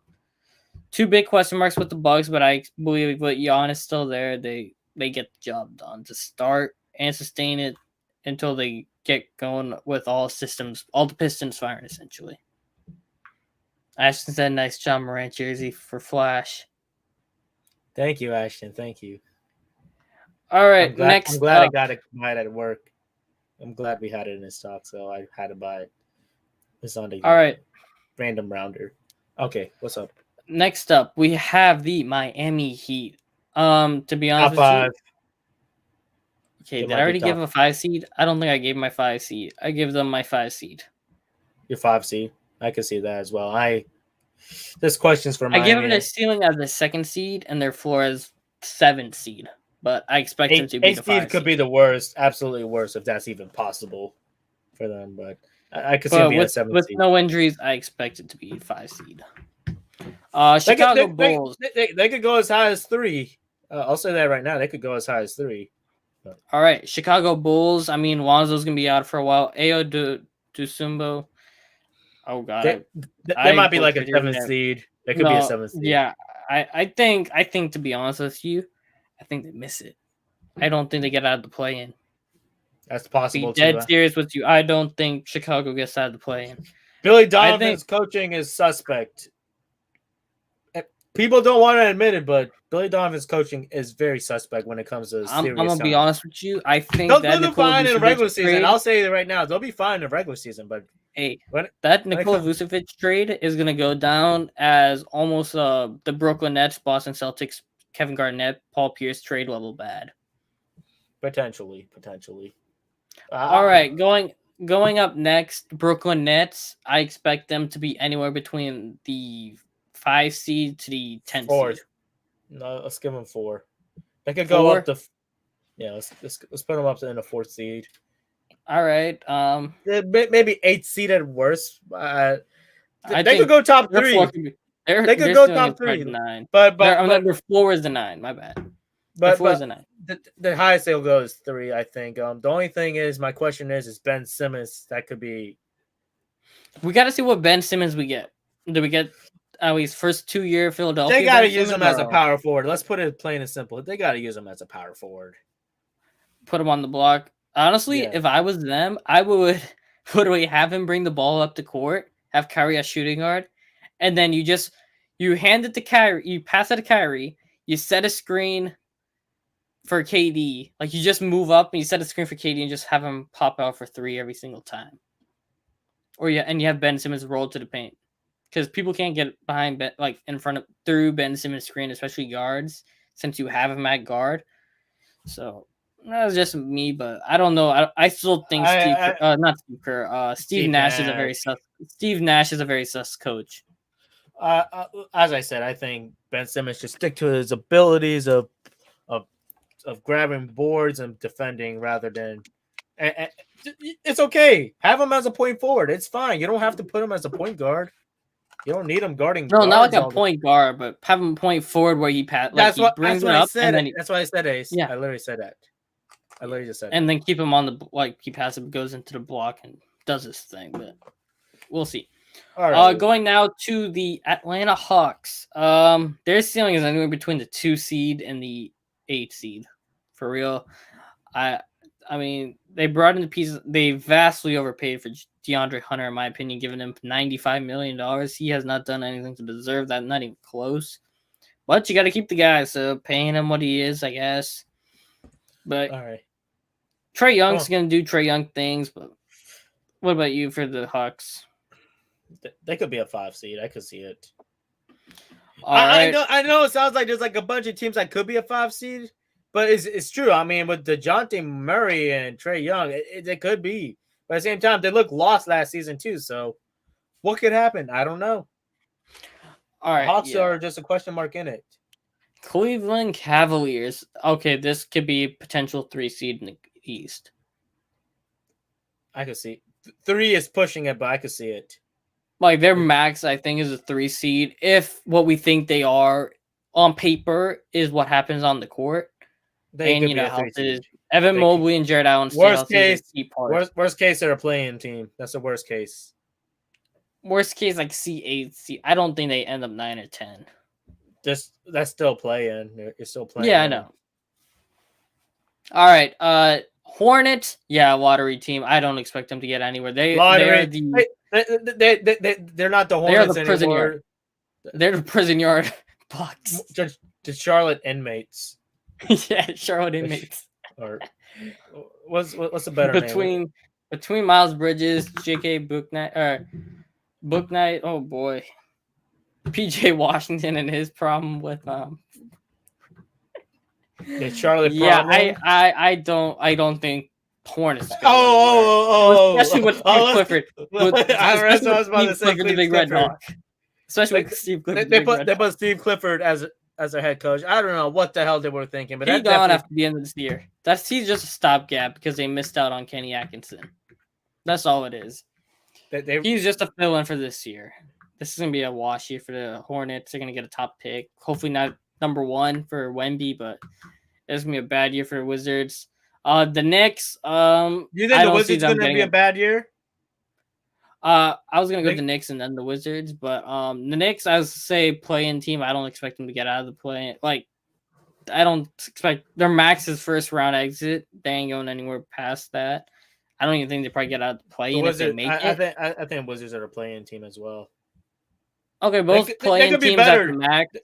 2 big question marks with the Bucks, but I believe with Giannis still there, they get the job done to start and sustain it until they get going with all the Pistons firing, essentially. Ashton said, nice John Morant jersey for Flash. Thank you, Ashton. Thank you. All right, I'm glad I got it right at work. I'm glad we had it in stock, so I had to buy it. It's on the all right. Random rounder. Okay, what's up? Next up, we have the Miami Heat. To be honest with you, okay, did I already give a 5 seed? I don't think I gave my 5 seed. I give them my 5 seed. Your 5 seed. I can see that as well. This question's for Miami. I give them their ceiling as the 2nd seed and their floor as 7th seed. But I expect them to be the 5 seed. Could be the worst, absolutely worst, if that's even possible for them. But I could see it being a 7th seed. With no injuries, I expect it to be 5 seed. Chicago Bulls. They could go as high as 3. I'll say that right now. They could go as high as 3. But. All right, Chicago Bulls. I mean, Lonzo's gonna be out for a while. Ayo Dusumbo. Oh god, they might be like a 7th seed. They could be a 7th seed. Yeah, I think to be honest with you, I think they miss it. I don't think they get out of the play-in. That's possible. Be dead serious with you. I don't think Chicago gets out of the play-in. Billy Donovan's coaching is suspect. People don't want to admit it, but Billy Donovan's coaching is very suspect when it comes to I'm gonna be honest with you. I think they'll be fine in the regular season. I'll say it right now. They'll be fine in the regular season, but that Nikola Vucevic trade is gonna go down as almost the Brooklyn Nets, Boston Celtics, Kevin Garnett, Paul Pierce trade level bad. Potentially. All right, going up next, Brooklyn Nets. I expect them to be anywhere between the 5 seed to the 10 seed. No, let's give them 4. They could go up to. Yeah, let's put them up to in the 4th seed. All right. Maybe 8th seed at worst. They could go top 3. They could go top 3. 9. But their floor is the 9. My bad. But floor is the 9. The highest they'll go is 3. I think. The only thing is, my question is Ben Simmons. That could be. We got to see what Ben Simmons we get. Do we get at least first 2-year Philadelphia? They got to use him as a power forward. Let's put it plain and simple. They got to use him as a power forward. Put him on the block. Honestly, if I was them, I would literally have him bring the ball up the court, have Kyrie as shooting guard, and then you hand it to Kyrie, you pass it to Kyrie, you set a screen for KD. Like, you just move up and you set a screen for KD and just have him pop out for 3 every single time. And you have Ben Simmons roll to the paint. Because people can't get behind through Ben Simmons' screen, especially guards, since you have him at guard. So that's just me, but I don't know. I still think Steve Nash is a very sus. Steve Nash is a very sus coach. As I said, I think Ben Simmons should stick to his abilities of grabbing boards and defending rather than. And it's okay. Have him as a point forward. It's fine. You don't have to put him as a point guard. You don't need him guarding. No, not like guards a all the. point guard, but have him point forward where he like That's he what. brings That's it what I up said. and then he, That's why I said, Ace. yeah, I literally said that. I literally just said and that. then keep him on the like he passes, goes into the block and does his thing. But we'll see. All right. Going now to the Atlanta Hawks. Their ceiling is anywhere between the 2 seed and the 8 seed. For real. I mean, they brought in the pieces. They vastly overpaid for DeAndre Hunter, in my opinion, giving him $95 million. He has not done anything to deserve that, not even close. But you got to keep the guy, so paying him what he is, I guess. But All right. Trae Young's going to do Trae Young things. But what about you for the Hawks? They could be a 5 seed. I could see it. I know. It sounds like there's like a bunch of teams that could be a 5 seed, but it's true. I mean, with DeJounte Murray and Trae Young, it could be. But at the same time, they looked lost last season too. So, what could happen? I don't know. All right, Hawks are just a question mark in it. Cleveland Cavaliers. Okay, this could be a potential 3 seed in the East. I could see 3 is pushing it, but I could see it. Like their max, I think, is a 3 seed. If what we think they are on paper is what happens on the court, and you know how it is. Evan Mobley and Jared Allen. Worst case, they're a playing team. That's the worst case. Worst case, like C8, C. I don't think they end up 9 or 10. That's still playing. You're still playing. Yeah, I know. All right, Hornets. Yeah, lottery team. I don't expect them to get anywhere. They're not the Hornets the prison anymore. Yard. They're the prison yard Bucks. The Charlotte inmates. Yeah, Charlotte inmates. Or what's a better name? Between Miles Bridges, J.K. Booknight. Oh boy, P.J. Washington and his problem with the Charlotte. Yeah, problem? I don't think Hornets. Especially with Steve Clifford. I was about to say the Big Red Dog. Especially with Steve Clifford. They put Steve Clifford as their head coach. I don't know what the hell they were thinking, but he's gone after the end of this year. He's just a stopgap because they missed out on Kenny Atkinson. That's all it is. He's just a fill-in for this year. This is gonna be a wash year for the Hornets. They're gonna get a top pick. Hopefully not number 1 for Wemby, but it's gonna be a bad year for the Wizards. The Knicks. You think the Wizards gonna be a bad year? I was gonna go the Knicks and then the Wizards, but the Knicks, I would say play-in team. I don't expect them to get out of the play. Like, I don't expect their max is first round exit. They ain't going anywhere past that. I don't even think they probably get out of the play-in if they make it. I think Wizards are a play-in team as well. Okay, both play-in teams at the max.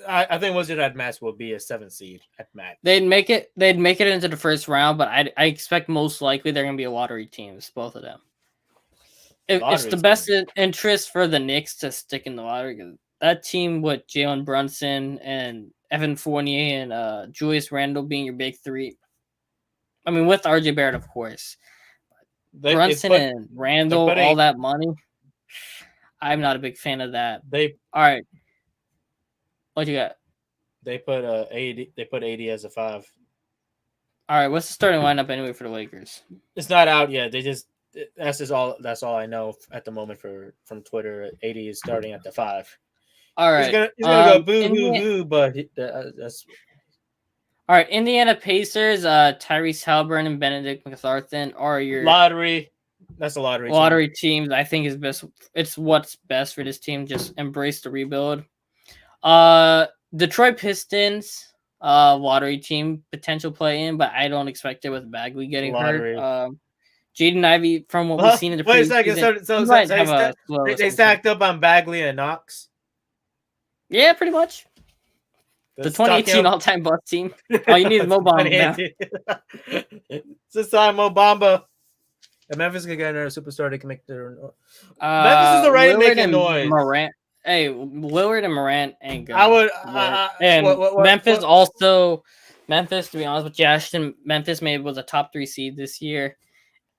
I think Wizards at max will be a 7 seed at max. They'd make it into the first round, but I expect most likely they're gonna be a lottery teams, both of them. It's the best interest for the Knicks to stick in the lottery because that team with Jalen Brunson and Evan Fournier and Julius Randle being your big 3. I mean, with RJ Barrett, of course. Brunson and Randle, all that money. I'm not a big fan of that. All right. What you got? They put AD. They put AD as a 5. All right. What's the starting lineup anyway for the Lakers? It's not out yet. That's all I know at the moment from Twitter. AD is starting at the 5. All right. He's gonna go boo, but that's. All right, Indiana Pacers, Tyrese Halliburton and Benedict McCarthy are your lottery. That's a lottery teams. I think is best. It's what's best for this team. Just embrace the rebuild. Detroit Pistons, lottery team, potential play-in, but I don't expect it with Bagley getting hurt. Jaden Ivey, from what we've seen in the wait a second. So they stacked up on Bagley and Knox. Yeah, pretty much. The 2018 all-time Bucks team. Oh, you need Mo Bamba now. This time Mo Bamba. And Memphis can get another superstar. They can make their. Memphis is already making noise. Morant. Hey, Lillard and Morant ain't good. I would. Memphis also. Memphis, to be honest with you, Ashton, Memphis maybe was a top 3 seed this year.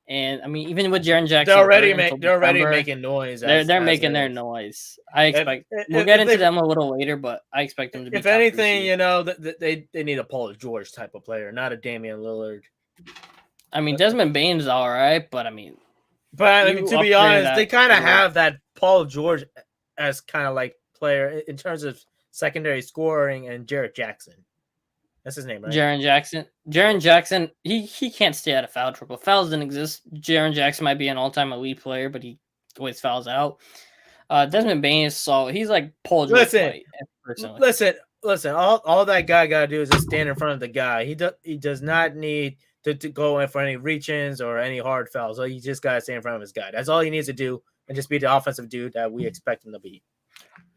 And I mean, even with Jaren Jackson, they're already making noise. They're making their noise. I expect we'll get into them a little later, but I expect them to be. If anything, you know, they need a Paul George type of player, not a Damian Lillard. I mean, Desmond Bane's all right, but I mean, to be honest, they kind of have that Paul George as kind of like player in terms of secondary scoring and Jarrett Jackson. That's his name, right? Jaren Jackson, he can't stay out of foul trouble. Fouls didn't exist. Jaren Jackson might be an all-time elite player, but he always fouls out. Desmond Bain is solid. He's like Paul George Listen, White, personally. listen. All that guy gotta do is just stand in front of the guy. He does not need to go in for any reach-ins or any hard fouls. So he just gotta stand in front of his guy. That's all he needs to do, and just be the offensive dude that we expect him to be.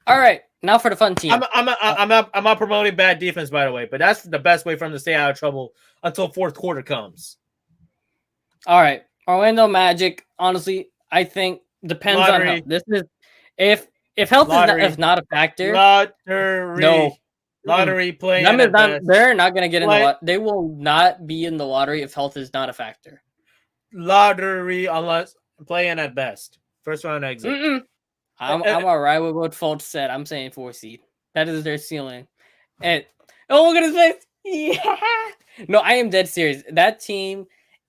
All right, now for the fun team. I'm not promoting bad defense, by the way, but that's the best way for him to stay out of trouble until fourth quarter comes. All right, Orlando Magic. Honestly, I think depends on health. This is if health is not a factor. Lottery play. They're not going to get in the lottery. They will not be in the lottery if health is not a factor. Lottery unless playing at best. First round exit. I'm all right with what Fultz said. I'm saying 4 seed. That is their ceiling. And look at his face. Yeah. No, I am dead serious. That team,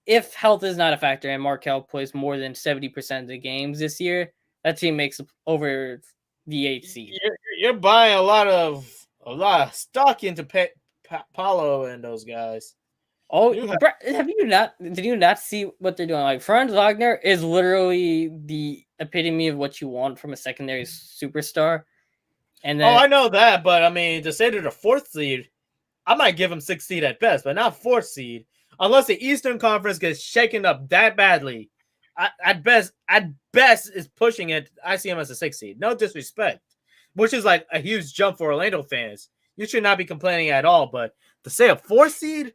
if health is not a factor and Markelle plays more than 70% of the games this year, that team makes over the 8th seed. You're buying a lot of stock into Paulo and those guys. Oh, did you not see what they're doing? Like Franz Wagner is literally the epitome of what you want from a secondary superstar. And then, I know that, but I mean, to say they're the 4th seed, I might give them 6th seed at best, but not 4th seed, unless the Eastern Conference gets shaken up that badly. At best is pushing it. I see them as a 6th seed. No disrespect, which is like a huge jump for Orlando fans. You should not be complaining at all, but to say a 4th seed.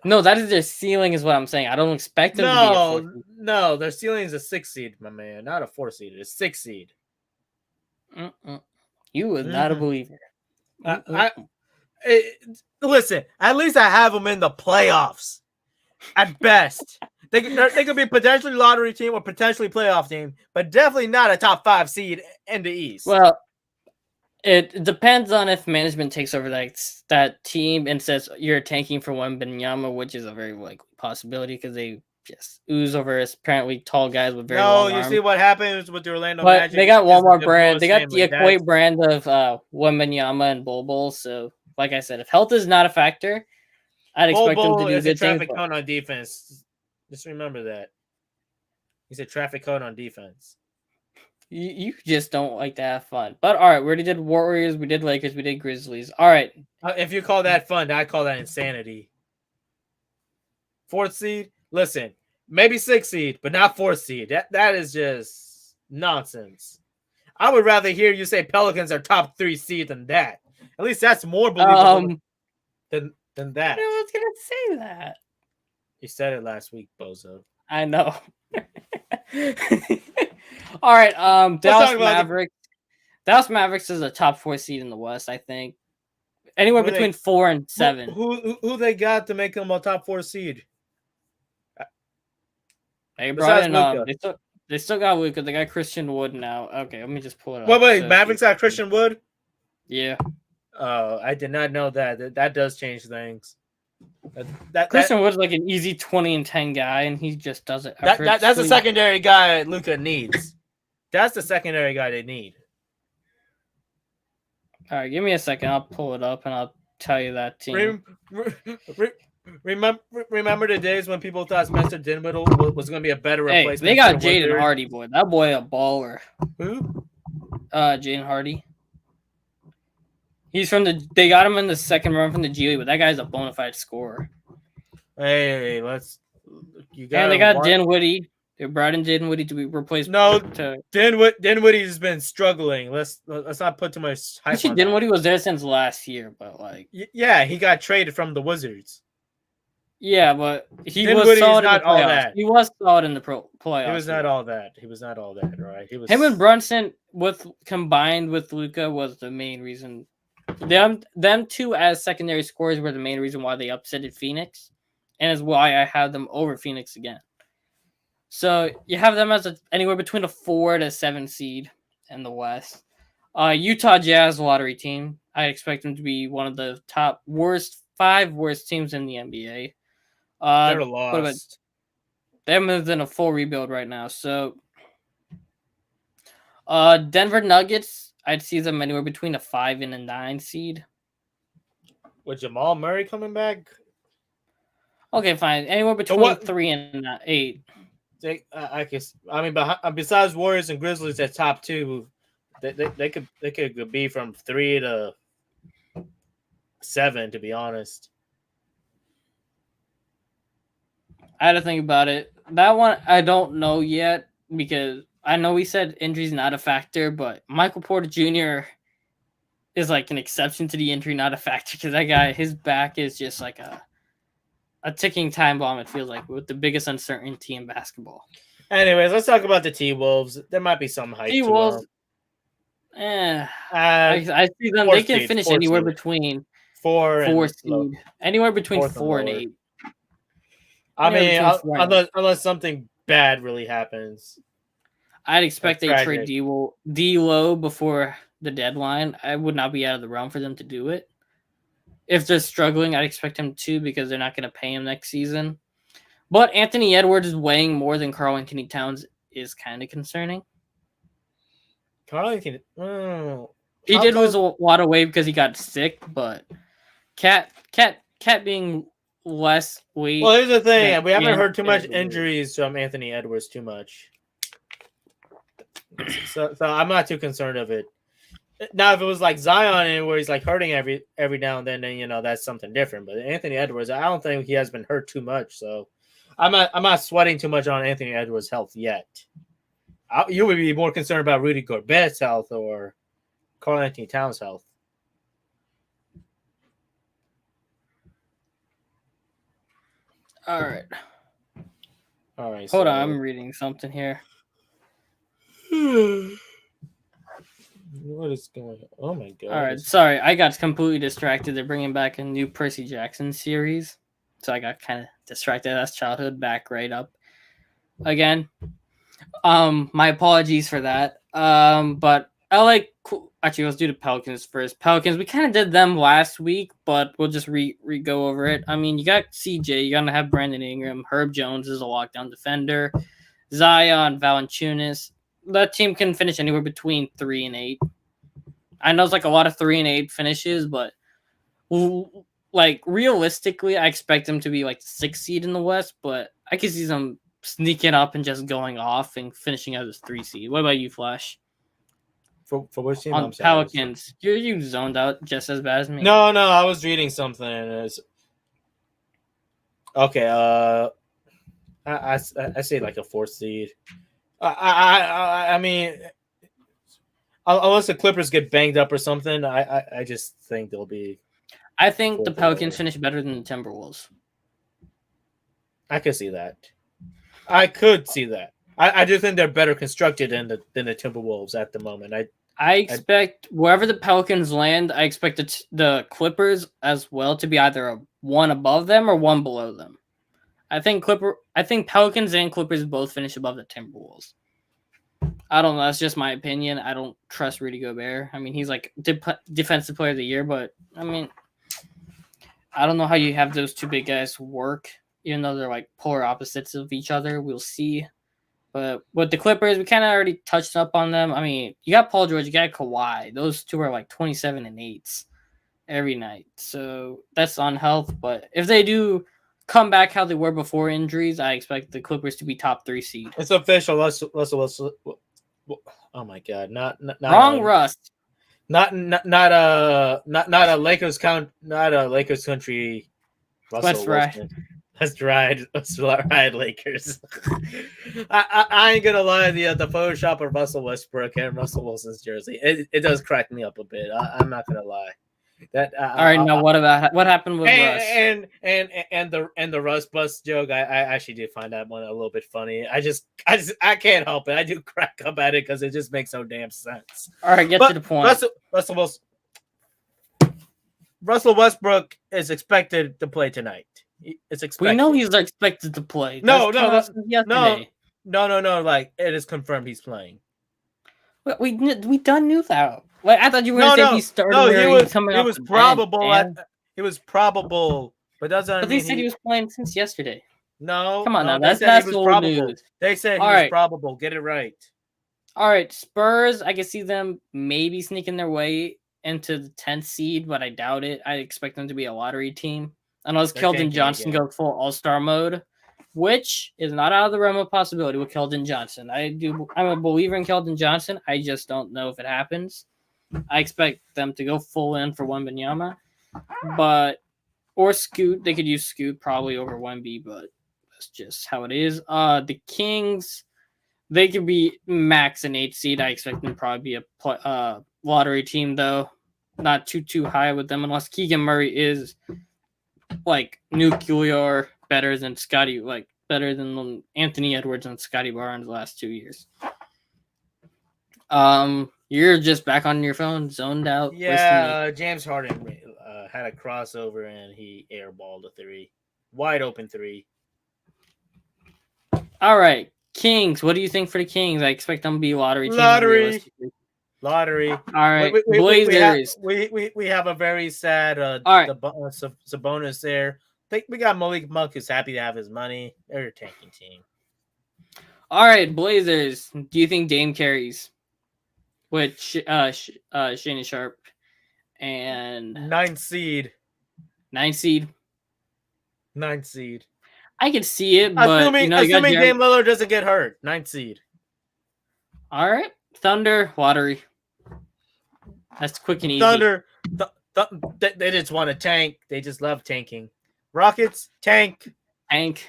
No, that is their ceiling, is what I'm saying. I don't expect them to be a 4th seed. No, their ceiling is a 6th seed, my man, not a 4th seed. It's 6th seed. You are not a believer. Listen, at least I have them in the playoffs. At best, they could be potentially lottery team or potentially playoff team, but definitely not a top 5 seed in the East. Well, it depends on if management takes over that team and says you're tanking for Wembanyama, which is a very likely possibility because they just ooze over apparently tall guys with very long arms. See what happens with the Orlando Magic. They got one more brand. They got the Equate brand of Wembanyama and Bol Bol. So, like I said, if health is not a factor, I'd expect them to do good things. Traffic cone on defense. Just remember that. He's a traffic cone on defense. You just don't like to have fun. But all right, we already did Warriors, we did Lakers, we did Grizzlies. All right. If you call that fun, I call that insanity. 4th seed? Listen, maybe 6th seed, but not 4th seed. That is just nonsense. I would rather hear you say Pelicans are top 3 seed than that. At least that's more believable than that. I was going to say that. You said it last week, bozo. I know. All right, Dallas Mavericks. Dallas Mavericks is a top 4 seed in the West, I think. Anywhere between 4 and 7. Who they got to make them a top 4 seed? They brought in they still got Luka. They got Christian Wood now. Okay, let me just pull it up. Wait, Mavericks got Christian Wood? Yeah. Oh, I did not know that. That does change things. Christian Wood's like an easy 20 and 10 guy, and he just does it. That's the secondary guy Luka needs. That's the secondary guy they need. All right, give me a second. I'll pull it up and I'll tell you that team. Remember the days when people thought Spencer Dinwiddie was going to be a better replacement? They got Jaden Hardy, boy. That boy a baller. Who? Jaden Hardy. He's they got him in the second round from the G League, but that guy's a bona fide scorer. Hey, they got Dinwiddie. They brought in Dinwiddie to be replaced. Dinwiddie's been struggling. Let's not put too much hype. Actually, Dinwiddie was there since last year, but like, yeah, he got traded from the Wizards. Yeah, but he was solid in the playoffs. He was solid in the playoffs. He was not all that. Right? Him and Brunson combined with Luka was the main reason. Them two as secondary scorers were the main reason why they upsetted Phoenix, and is why I have them over Phoenix again. So you have them as anywhere between a 4 to 7 seed in the West. Utah Jazz lottery team. I expect them to be one of the top 5 worst teams in the NBA. They're lost. They're in a full rebuild right now. So Denver Nuggets. I'd see them anywhere between a 5 and a 9 seed. With Jamal Murray coming back, Okay, fine. Anywhere between what 3 and 8. I guess. I mean, besides Warriors and Grizzlies at top two, they could be from 3 to 7. To be honest, I had to think about it. That one I don't know yet because I know we said injury's not a factor, but Michael Porter Jr. is like an exception to the injury, not a factor, because that guy, his back is just like a ticking time bomb. It feels like with the biggest uncertainty in basketball. anyways, let's talk about the T Wolves. There might be some hype T to Wolves, I see them. They can finish anywhere between 4 4 and seed, anywhere between 4th and 4 and lower. 8. I Anywhere mean, between 4 and 8. unless something bad really happens. I'd expect they That's trade tragic. D-Lo before the deadline. I would not be out of the realm for them to do it. If they're struggling, I'd expect him to because they're not going to pay him next season. But Anthony Edwards is weighing more than Karl Anthony Towns is kind of concerning. He did lose a lot of weight because he got sick, but Cat being less weight. Well, here's the thing: we haven't heard too much injuries from Anthony Edwards too much, so I'm not too concerned of it. Now, if it was like Zion, where he's like hurting every now and then that's something different. But Anthony Edwards, I don't think he has been hurt too much, so I'm not sweating too much on Anthony Edwards' health yet. You would be more concerned about Rudy Gobert's health or Karl Anthony Towns' health. All right. Hold on, I'm reading something here. What is going on? Oh my god. All right, sorry, I got completely distracted. They're bringing back a new Percy Jackson series, so I got kind of distracted. That's childhood back right up again. My apologies for that. But I like. Actually, let's do the Pelicans first. Pelicans, we kind of did them last week, but we'll just go over it. I mean, you got CJ, you're gonna have Brandon Ingram, Herb Jones is a lockdown defender, Zion, Valanciunas. That team can finish anywhere between 3 and 8. I know it's like a lot of 3 and 8 finishes, but like realistically, I expect them to be like the 6th seed in the West. But I can see them sneaking up and just going off and finishing as a 3 seed. What about you, Flash? For which team? On Pelicans, you zoned out just as bad as me. No, I was reading something. Okay. I say like a 4th seed. I mean, unless the Clippers get banged up or something, I just think they'll be. I think the Pelicans finish better than the Timberwolves. I could see that. I do think they're better constructed than the Timberwolves at the moment. I expect wherever the Pelicans land, I expect the Clippers as well to be either a 1 above them or 1 below them. I think Pelicans and Clippers both finish above the Timberwolves. I don't know. That's just my opinion. I don't trust Rudy Gobert. I mean, he's like defensive player of the year, but I mean, I don't know how you have those two big guys work, even though they're like polar opposites of each other. We'll see. But with the Clippers, we kind of already touched up on them. I mean, you got Paul George, you got Kawhi. Those two are like 27 and 8 every night. So that's on health. But if they do come back how they were before injuries, I expect the Clippers to be top 3 seed. It's official. Russell. Oh my God! Not wrong, Russ. Not a Lakers country. Let's ride. Let's ride Lakers. I ain't gonna lie, the Photoshop of Russell Westbrook and Russell Wilson's jersey, it does crack me up a bit. I'm not gonna lie. That all right. Now what happened with Russ and the Russ bus joke? I actually did find that one a little bit funny. I can't help it. I do crack up at it because it just makes no damn sense. All right, get to the point. Russell Westbrook is expected to play tonight. It's expected. We know he's expected to play. No. Like, it is confirmed he's playing. We done knew that. Like, I thought you were going to say he started. No, he was probable. It was probable, but doesn't. But they said he was playing since yesterday. No, come on now. That's old news. They said he was probable. Get it right. All right, Spurs. I can see them maybe sneaking their way into the 10th seed, but I doubt it. I expect them to be a lottery team unless They're Keldon tanking Johnson again. goes full All Star mode, which is not out of the realm of possibility with Keldon Johnson. I'm a believer in Keldon Johnson. I just don't know if it happens. I expect them to go full in for Wembanyama, but or Scoot. They could use Scoot probably over Wemby, but that's just how it is. The Kings. They could be max an 8 seed. I expect them to probably be a lottery team though. Not too high with them unless Keegan Murray is like nuclear better than better than Anthony Edwards and Scotty Barnes the last 2 years. You're just back on your phone, zoned out. Yeah, James Harden had a crossover and he airballed a three, wide open three. All right, Kings. What do you think for the Kings? I expect them to be a lottery team realistically. Lottery. All right, Blazers. Blazers. We have a very sad All right, Sabonis there. We got Malik Monk who's happy to have his money. They're a tanking team. all right, Blazers. Do you think Dame carries? With Shannon Sharp and 9 seed. 9 seed. 9 seed. I could see it, but Assuming Dame Lillard doesn't get hurt. 9 seed. All right, Thunder lottery. That's quick and easy. Thunder. They just want to tank. They just love tanking. Rockets tank. Tank.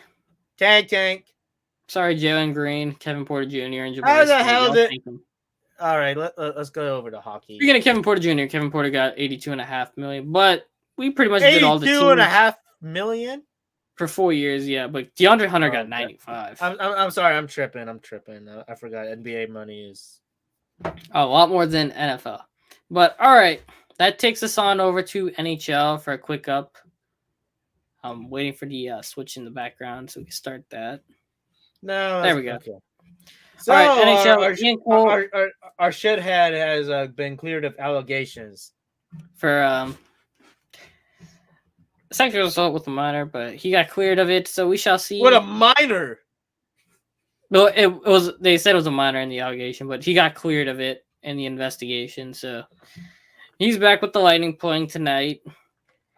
Sorry, Jalen Green, Kevin Porter Jr. and Jabari. How the hell did? All right, let's go over to hockey. Speaking of Kevin Porter Jr., Kevin Porter got $82.5 million, but we pretty much did all the teams. $82.5 million for 4 years, yeah. But DeAndre Hunter got 95. I'm sorry, I'm tripping. I forgot NBA money is a lot more than NFL. But all right, that takes us on over to NHL for a quick up. I'm waiting for the switch in the background so we can start that. No, there we go. Okay. So, all right, NHL, our shithead has been cleared of allegations for sexual assault with a minor, but he got cleared of it, so we shall see. What a minor! Well, it was. They said it was a minor in the allegation, but he got cleared of it in the investigation, so he's back with the Lightning playing tonight.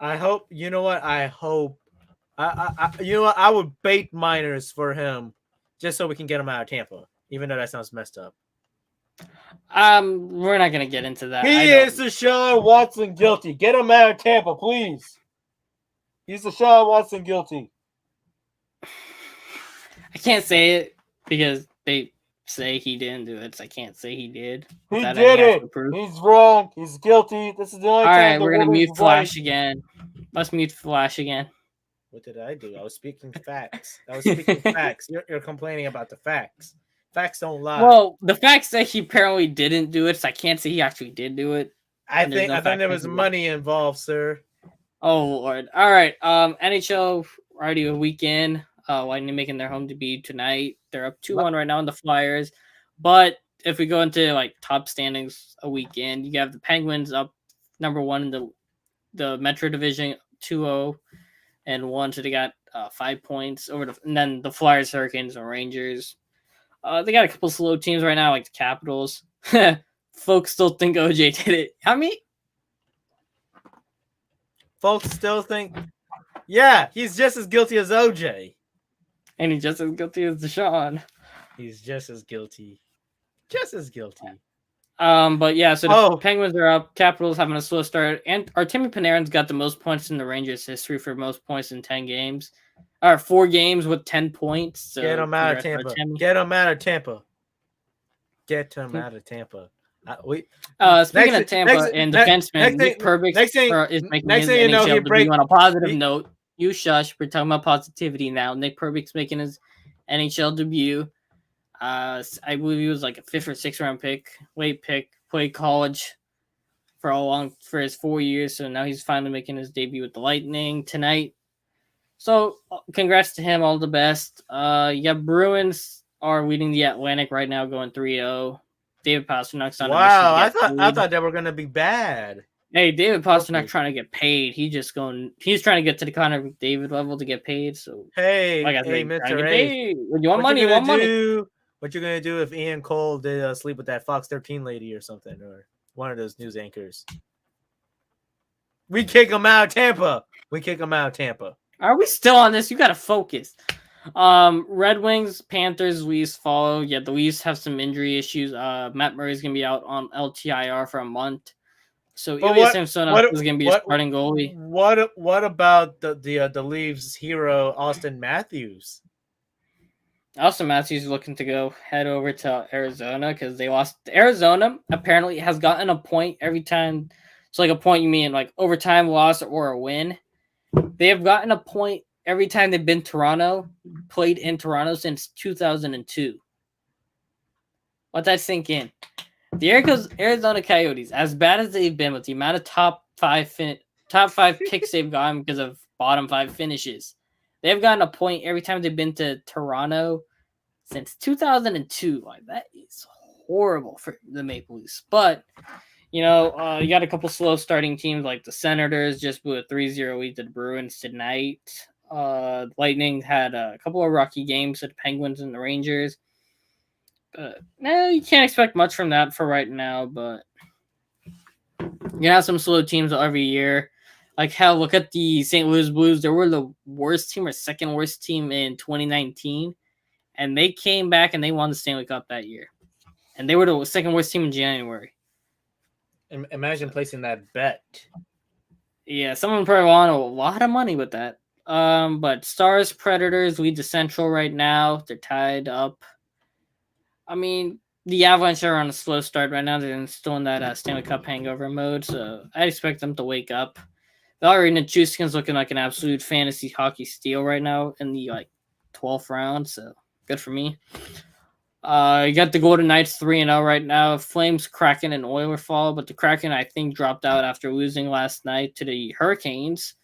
I hope. You know what? I hope. You know what? I would bait minors for him, just so we can get him out of Tampa. Even though that sounds messed up. We're not gonna get into that. He is Deshaun Watson guilty. Get him out of Tampa, please. He's Deshaun Watson guilty. I can't say it because they say he didn't do it, so I can't say he did. He did it. He's wrong. He's guilty. This is the only time. All right, we're gonna mute Flash again. Let's mute Flash again. What did I do? I was speaking facts. You're complaining about the facts. Facts don't lie. Well, the facts say he apparently didn't do it, so I can't say he actually did do it. I think there was money involved, sir. Oh Lord! All right, NHL already a weekend. Lightning making their home debut tonight. They're up 2-1 right now on the Flyers. But if we go into like top standings a weekend, you have the Penguins up number 1 in the Metro Division 2-0 and 1, so they got 5 points over and then the Flyers, Hurricanes, and Rangers. They got a couple slow teams right now, like the Capitals. Folks still think OJ did it. I mean, folks still think, yeah, he's just as guilty as OJ. And he's just as guilty as Deshaun. He's just as guilty. But yeah, so the Penguins are up. Capitals having a slow start. And Artemi Panarin's got the most points in the Rangers' history for most points in 10 games. Or 4 games with 10 points. So get him out of Tampa. Get him out of Tampa. Speaking of Tampa and defenseman, Nick Perbix is making his NHL debut on a positive note. You shush. We're talking about positivity now. Nick Perbix making his NHL debut. I believe he was like a 5th or 6th round pick, late pick, played college for his 4 years. So now he's finally making his debut with the Lightning tonight. So congrats to him. All the best. Bruins are leading the Atlantic right now, going 3-0. David Pasternak's on. Wow, I thought they were gonna be bad. Hey, David Pastrnak trying to get paid. He's trying to get to the Connor McDavid level to get paid. So hey, like I said, Mr. A, when you want money, you want money. What you gonna do if Ian Cole did sleep with that Fox 13 lady or something, or one of those news anchors? We kick him out of Tampa. We kick him out of Tampa. Are we still on this? You gotta focus. Red Wings, Panthers, Leafs follow. Yeah, the Leafs have some injury issues. Matt Murray's gonna be out on LTIR for a month. So But Ilya Samsonov what is gonna be a what starting goalie. what about the Leafs hero Austin Matthews? Austin Matthews is looking to go head over to Arizona because they lost. Arizona apparently has gotten a point every time. It's like a point you mean like overtime loss or a win. They have gotten a point every time they've been played in Toronto since 2002. Let that sink in. The Arizona Coyotes, as bad as they've been with the amount of top five picks they've gotten because of bottom five finishes, they've gotten a point every time they've been to Toronto since 2002. Like that is horrible for the Maple Leafs. But you got a couple slow starting teams like the Senators just blew a 3-0 lead to the Bruins tonight. Lightning had a couple of rocky games with the Penguins and the Rangers. No, you can't expect much from that for right now, but you have some slow teams every year. Like hell, look at the St. Louis Blues. They were the worst team or second worst team in 2019, and they came back and they won the Stanley Cup that year. And they were the second worst team in January. Imagine placing that bet. Yeah, someone probably won a lot of money with that. But Stars, Predators lead the Central right now. They're tied up. I mean, the Avalanche are on a slow start right now. They're still in that Stanley Cup hangover mode, so I expect them to wake up. Valerie Nichushkin's looking like an absolute fantasy hockey steal right now in the 12th round, so good for me. You got the Golden Knights 3-0 right now. Flames, Kraken, and Oilers fall, but the Kraken I think dropped out after losing last night to the Hurricanes.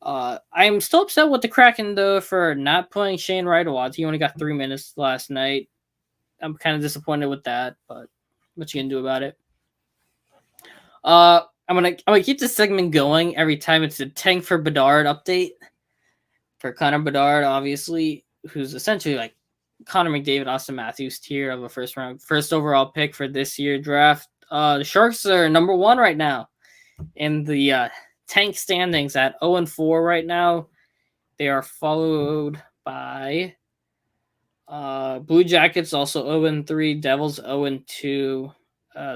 I'm still upset with the Kraken though for not playing Shane Wright a lot. He only got 3 minutes last night. I'm kind of disappointed with that, but what you gonna do about it? I'm gonna keep this segment going every time it's a tank for Bedard update for Connor Bedard, obviously, who's essentially like Connor McDavid, Austin Matthews tier of a first overall pick for this year draft. The Sharks are number 1 right now in the tank standings at 0-4 right now. They are followed by Blue Jackets also 0-3, Devils 0-2,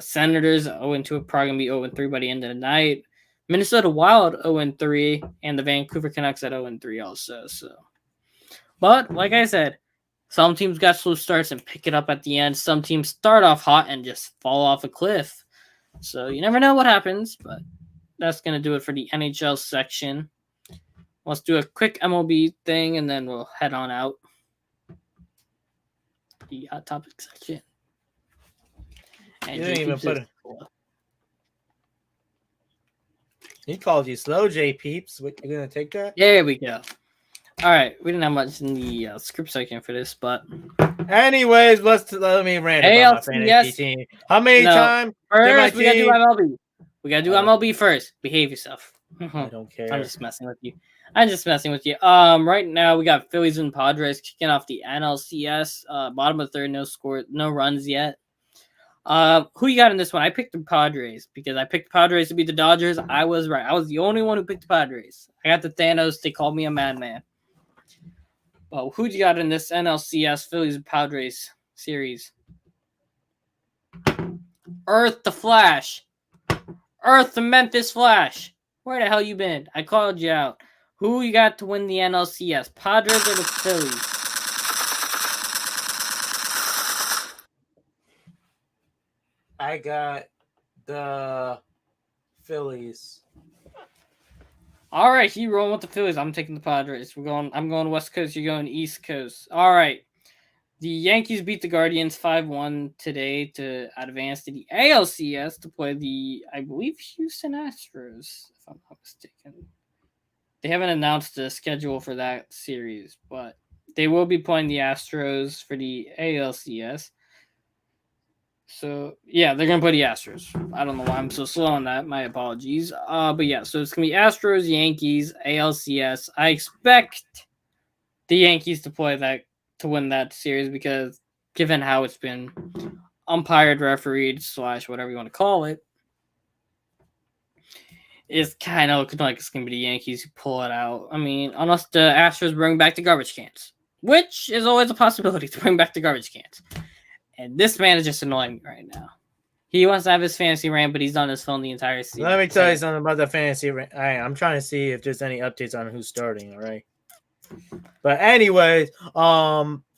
Senators 0-2, probably gonna be 0-3 by the end of the night. Minnesota Wild 0-3, and the Vancouver Canucks at 0-3 also. So, but like I said, some teams got slow starts and pick it up at the end. Some teams start off hot and just fall off a cliff. So you never know what happens, but that's gonna do it for the NHL section. Let's do a quick MLB thing and then we'll head on out. The hot topic section. And you didn't even put it. He called you slow, J Peeps. What, you gonna take that? There we go. All right, we didn't have much in the script section for this, but anyways, let me rant about my fantasy team. How many times? First, we gotta do MLB. We gotta do MLB first. Behave yourself. I don't care. I'm just messing with you. Right now we got Phillies and Padres kicking off the NLCS. Bottom of the third, no score, no runs yet. Who you got in this one? I picked the Padres because I picked the Padres to beat the Dodgers. I was right. I was the only one who picked the Padres. I got the Thanos. They called me a madman. Well, who you got in this NLCS Phillies and Padres series? Earth the Flash. Earth the Memphis Flash. Where the hell you been? I called you out. Who you got to win the NLCS? Padres or the Phillies? I got the Phillies. All right, you rolling with the Phillies. I'm taking the Padres. I'm going West Coast. You're going East Coast. All right. The Yankees beat the Guardians 5-1 today to advance to the ALCS to play the, I believe, Houston Astros, if I'm not mistaken. They haven't announced the schedule for that series, but they will be playing the Astros for the ALCS. So, yeah, they're going to play the Astros. I don't know why I'm so slow on that. My apologies. But, yeah, so it's going to be Astros, Yankees, ALCS. I expect the Yankees to win that series because given how it's been umpired, refereed, / whatever you want to call it. It's kind of looking like it's going to be the Yankees who pull it out. I mean, unless the Astros bring back the garbage cans, which is always a possibility to bring back the garbage cans. And this man is just annoying me right now. He wants to have his fantasy rant, but he's on his phone the entire season. Let me tell you something about the fantasy rant. I'm trying to see if there's any updates on who's starting, all right? But anyways,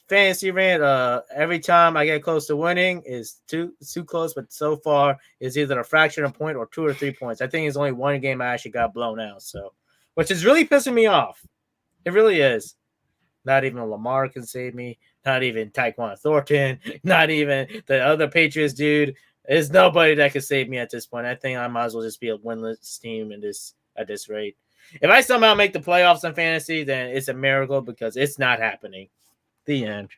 fantasy rant, every time I get close to winning is too close, but so far it's either a fraction of a point or 2 or 3 points. I think it's only one game I actually got blown out, so which is really pissing me off. It really is. Not even Lamar can save me. Not even Tyquan Thornton. Not even the other Patriots dude. There's nobody that can save me at this point. I think I might as well just be a winless team at this rate. If I somehow make the playoffs in fantasy, then it's a miracle because it's not happening. The end.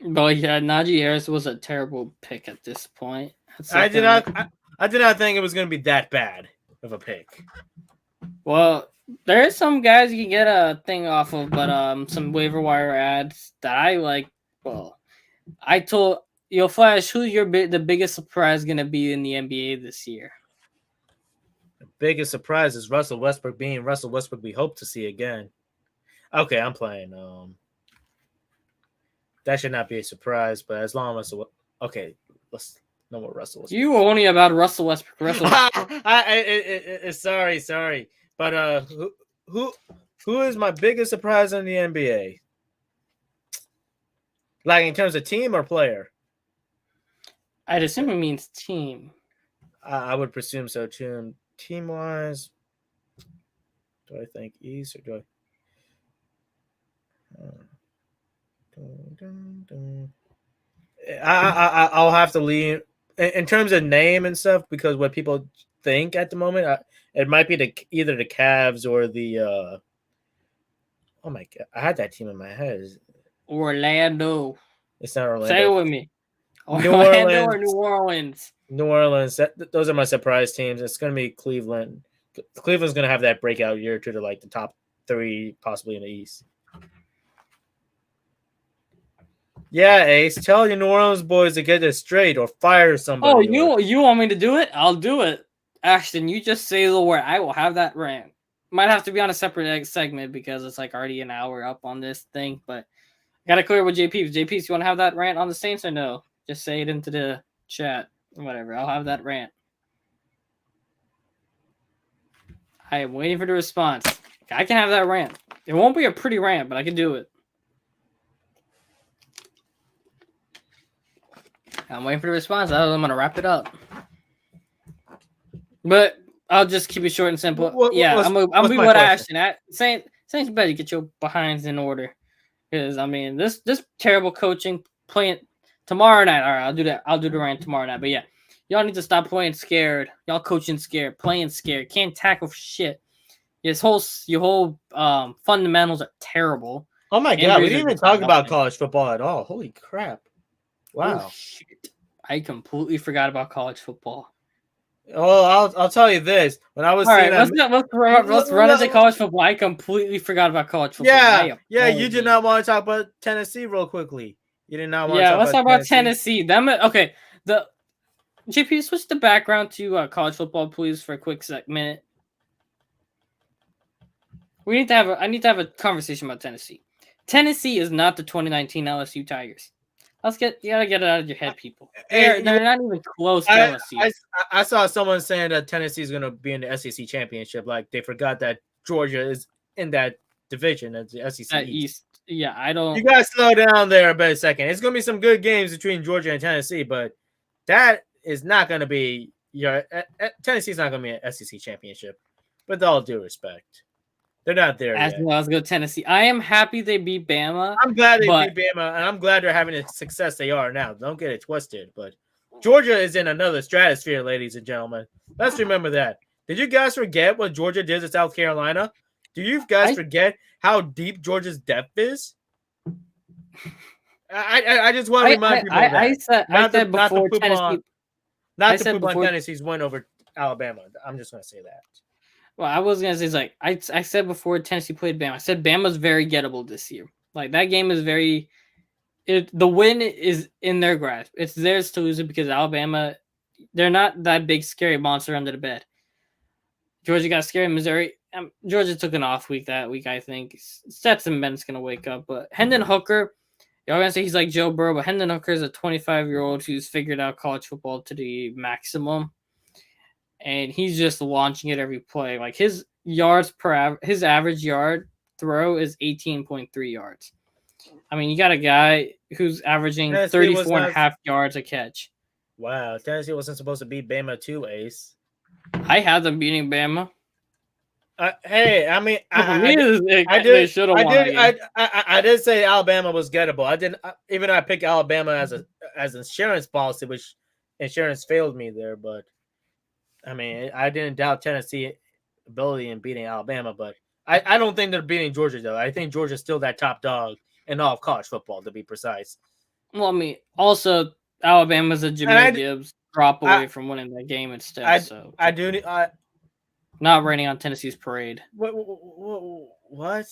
But yeah, Najee Harris was a terrible pick at this point. I did not think it was going to be that bad of a pick. Well, there is some guys you can get a thing off of, but some waiver wire ads that I like. Well, I told Flash, who's the biggest surprise going to be in the NBA this year? The biggest surprise is Russell Westbrook being Russell Westbrook we hope to see again. Okay, I'm playing. That should not be a surprise, but as long as okay, let's no more Russell Westbrook. You were only about Russell Westbrook. Sorry, but who is my biggest surprise in the NBA? Like in terms of team or player? I'd assume it means team. I would presume so too. Team wise, do I think East or do I'll have to lean in terms of name and stuff because what people think at the moment, it might be either the Cavs or the. Oh my god! I had that team in my head. Orlando. It's not Orlando. Say it with me. Orlando or New Orleans. New Orleans. Those are my surprise teams. It's going to be Cleveland. Cleveland's going to have that breakout year to the top 3, possibly in the East. Yeah, Ace. Tell your New Orleans boys to get this straight or fire somebody. Oh, you want me to do it? I'll do it. Ashton, you just say the word. I will have that rant. Might have to be on a separate segment because it's already an hour up on this thing, but I gotta clear with JP. JP, you want to have that rant on the Saints or no? Just say it into the chat. Whatever. I'll have that rant. I am waiting for the response. I can have that rant. It won't be a pretty rant, but I can do it. I'm waiting for the response. I'm going to wrap it up. But I'll just keep it short and simple. I'm going to be with Ashton. Saints better get your behinds in order. Because, I mean, this terrible coaching, playing tomorrow night. All right, I'll do that. I'll do the rant tomorrow night. But, yeah, y'all need to stop playing scared. Y'all coaching scared, playing scared. Can't tackle for shit. Your whole fundamentals are terrible. Oh, my God. We didn't even talk about college football at all. Holy crap. Wow. Oh, shit. I completely forgot about college football. Well, I'll tell you this. When I was all right, let's run into college football. I completely forgot about college football. Yeah. You did not want to talk about Tennessee real quickly. You did not want to. Yeah, let's talk about Tennessee. Okay. The JP, switch the background to college football, please, for a quick minute. I need to have a conversation about Tennessee. Tennessee is not the 2019 LSU Tigers. You gotta get it out of your head, people. They're not even close to LSU. I saw someone saying that Tennessee is gonna be in the SEC championship. Like they forgot that Georgia is in that division of the SEC East. Yeah, I don't. You guys slow down there a second. It's gonna be some good games between Georgia and Tennessee, but that is not gonna be Tennessee's not gonna be an SEC championship. With all due respect. They're not there yet. Let's go Tennessee. I am happy they beat Bama. I'm glad they beat Bama, and I'm glad they're having the success they are now. Don't get it twisted. But Georgia is in another stratosphere, ladies and gentlemen. Let's remember that. Did you guys forget what Georgia did to South Carolina? Do you guys forget how deep Georgia's depth is? I just want to remind people of that. I said before Tennessee. Not to poop on Tennessee's win over Alabama. I'm just going to say that. Well, I was gonna say I said before Tennessee played Bama. I said Bama's very gettable this year. Like that game is very the win is in their grasp. It's theirs to lose it because Alabama, they're not that big scary monster under the bed. Georgia got scared. Missouri, Georgia took an off week that week. I think Stetson Bennett's gonna wake up, but Hendon Hooker, y'all gonna say he's like Joe Burrow, but Hendon Hooker is a 25-year-old who's figured out college football to the maximum, and he's just launching it every play. Like his his average yard throw is 18.3 yards. I mean, you got a guy who's averaging Tennessee 34 and a half yards a catch. Wow, Tennessee wasn't supposed to beat Bama too, Ace. I had them beating Bama. Hey, I mean, I did say Alabama was gettable. I didn't even though I picked Alabama as insurance policy, which insurance failed me there. But I mean, I didn't doubt Tennessee ability in beating Alabama, but I don't think they're beating Georgia though. I think Georgia's still that top dog in all of college football, to be precise. Well, I mean, also Alabama's a Jimmy Gibbs drop away from winning that game instead. I do. Not raining on Tennessee's parade. What?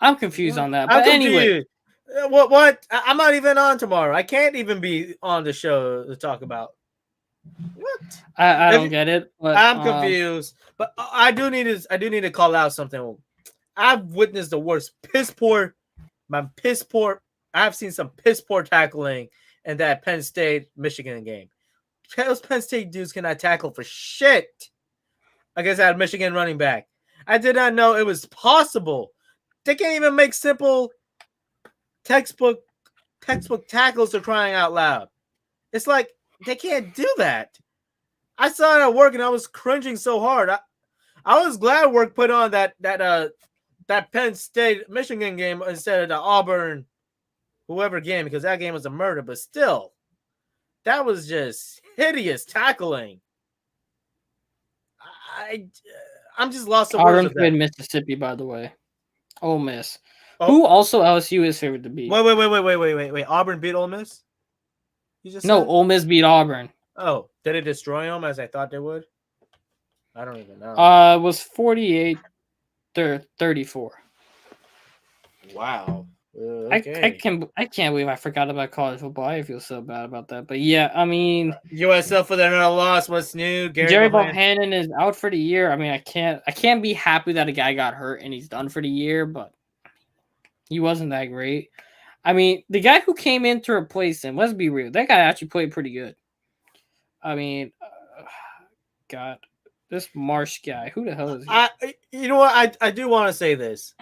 I'm confused on that. But anyway, what? I'm not even on tomorrow. I can't even be on the show to talk about. What? I don't get it. But, I'm confused. But I do need to call out something. I've witnessed the worst piss poor. I've seen some piss poor tackling in that Penn State Michigan game. Those Penn State dudes cannot tackle for shit against that Michigan running back. I did not know it was possible. They can't even make simple textbook tackles to crying out loud. It's like they can't do that. I saw it at work and I was cringing so hard. I was glad work put on that Penn State Michigan game instead of the Auburn whoever game because that game was a murder. But still, that was just hideous tackling. I'm just lost of words. Auburn played Mississippi, by the way. Ole Miss. Who also LSU is favored to beat. Wait. Auburn beat Ole Miss? You just said? Ole Miss beat Auburn. Oh, did it destroy them as I thought they would? I don't even know. It was 48-34. Wow. Okay. I can't believe I forgot about college football. I feel so bad about that. But yeah, I mean, USF for their loss. What's new? Jerry Bohannon is out for the year. I mean, I can't be happy that a guy got hurt and he's done for the year, but he wasn't that great. I mean, the guy who came in to replace him, let's be real, that guy actually played pretty good. I mean, God, this Marsh guy, who the hell is he? You know what? I do want to say this.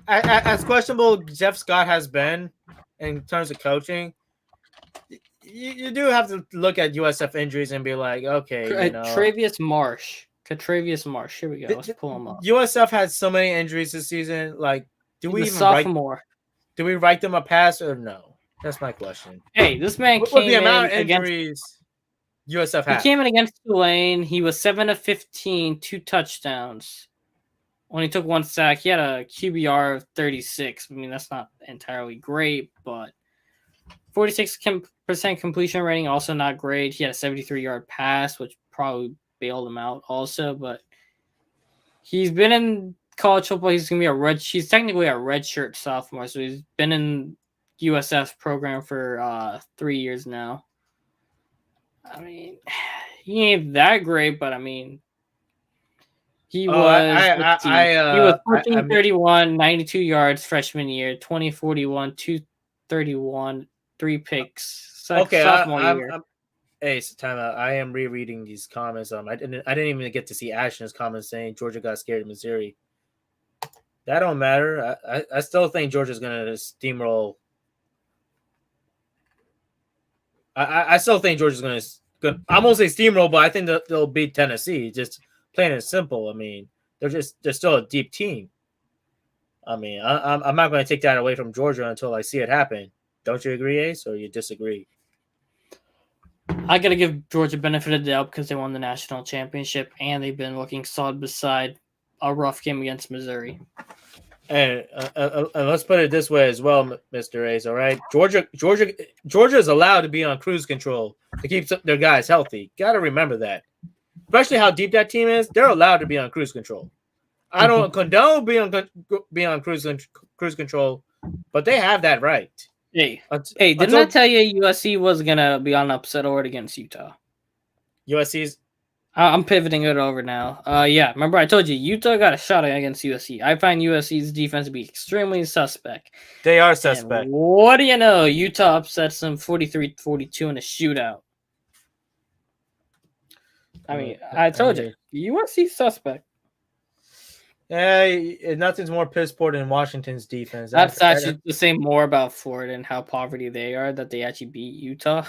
As questionable Jeff Scott has been in terms of coaching, you do have to look at USF injuries and be like, okay, you know. Travius Marsh. Here we go. Let's pull him up. USF had so many injuries this season. Like, do we write them a pass or no? That's my question. Hey, this man came the amount of injuries USF had. He came in against Tulane. He was 7 of 15, 2 touchdowns. When he took 1 sack, he had a QBR of 36. I mean, that's not entirely great, but 46% completion rating, also not great. He had a 73-yard pass, which probably bailed him out also, but he's been in college football. He's technically a redshirt sophomore, so he's been in USF program for 3 years now. I mean, he ain't that great, but I mean, he was 14-31, 92 yards freshman year, 20-41, 231, 3 picks. Sophomore year. Hey, time out. I am rereading these comments. I didn't even get to see Ashton's comments saying Georgia got scared of Missouri. That don't matter. I still think Georgia's gonna steamroll. I still think Georgia's gonna. I won't say steamroll, but I think they'll beat Tennessee. Just plain and simple. I mean, they're still a deep team. I mean, I'm not going to take that away from Georgia until I see it happen. Don't you agree, Ace, or you disagree? I got to give Georgia benefit of the doubt because they won the national championship and they've been looking solid beside a rough game against Missouri. And let's put it this way as well, Mr. Ace. All right, Georgia is allowed to be on cruise control to keep their guys healthy. Got to remember that. Especially how deep that team is, they're allowed to be on cruise control. I don't condone being on cruise control but they have that right. Hey, Unt- hey, didn't I Until tell you USC was gonna be on upset alert against Utah? USC's, I'm pivoting it over now. Yeah, remember I told you Utah got a shot against USC. I find USC's defense to be extremely suspect. they are And suspect. what do you know? Utah upsets them 43-42 in a shootout. I mean, I I told you, mean, USC suspect. nothing's more piss poor than Washington's defense. That's actually to say more about Florida and how poverty they are that they actually beat Utah,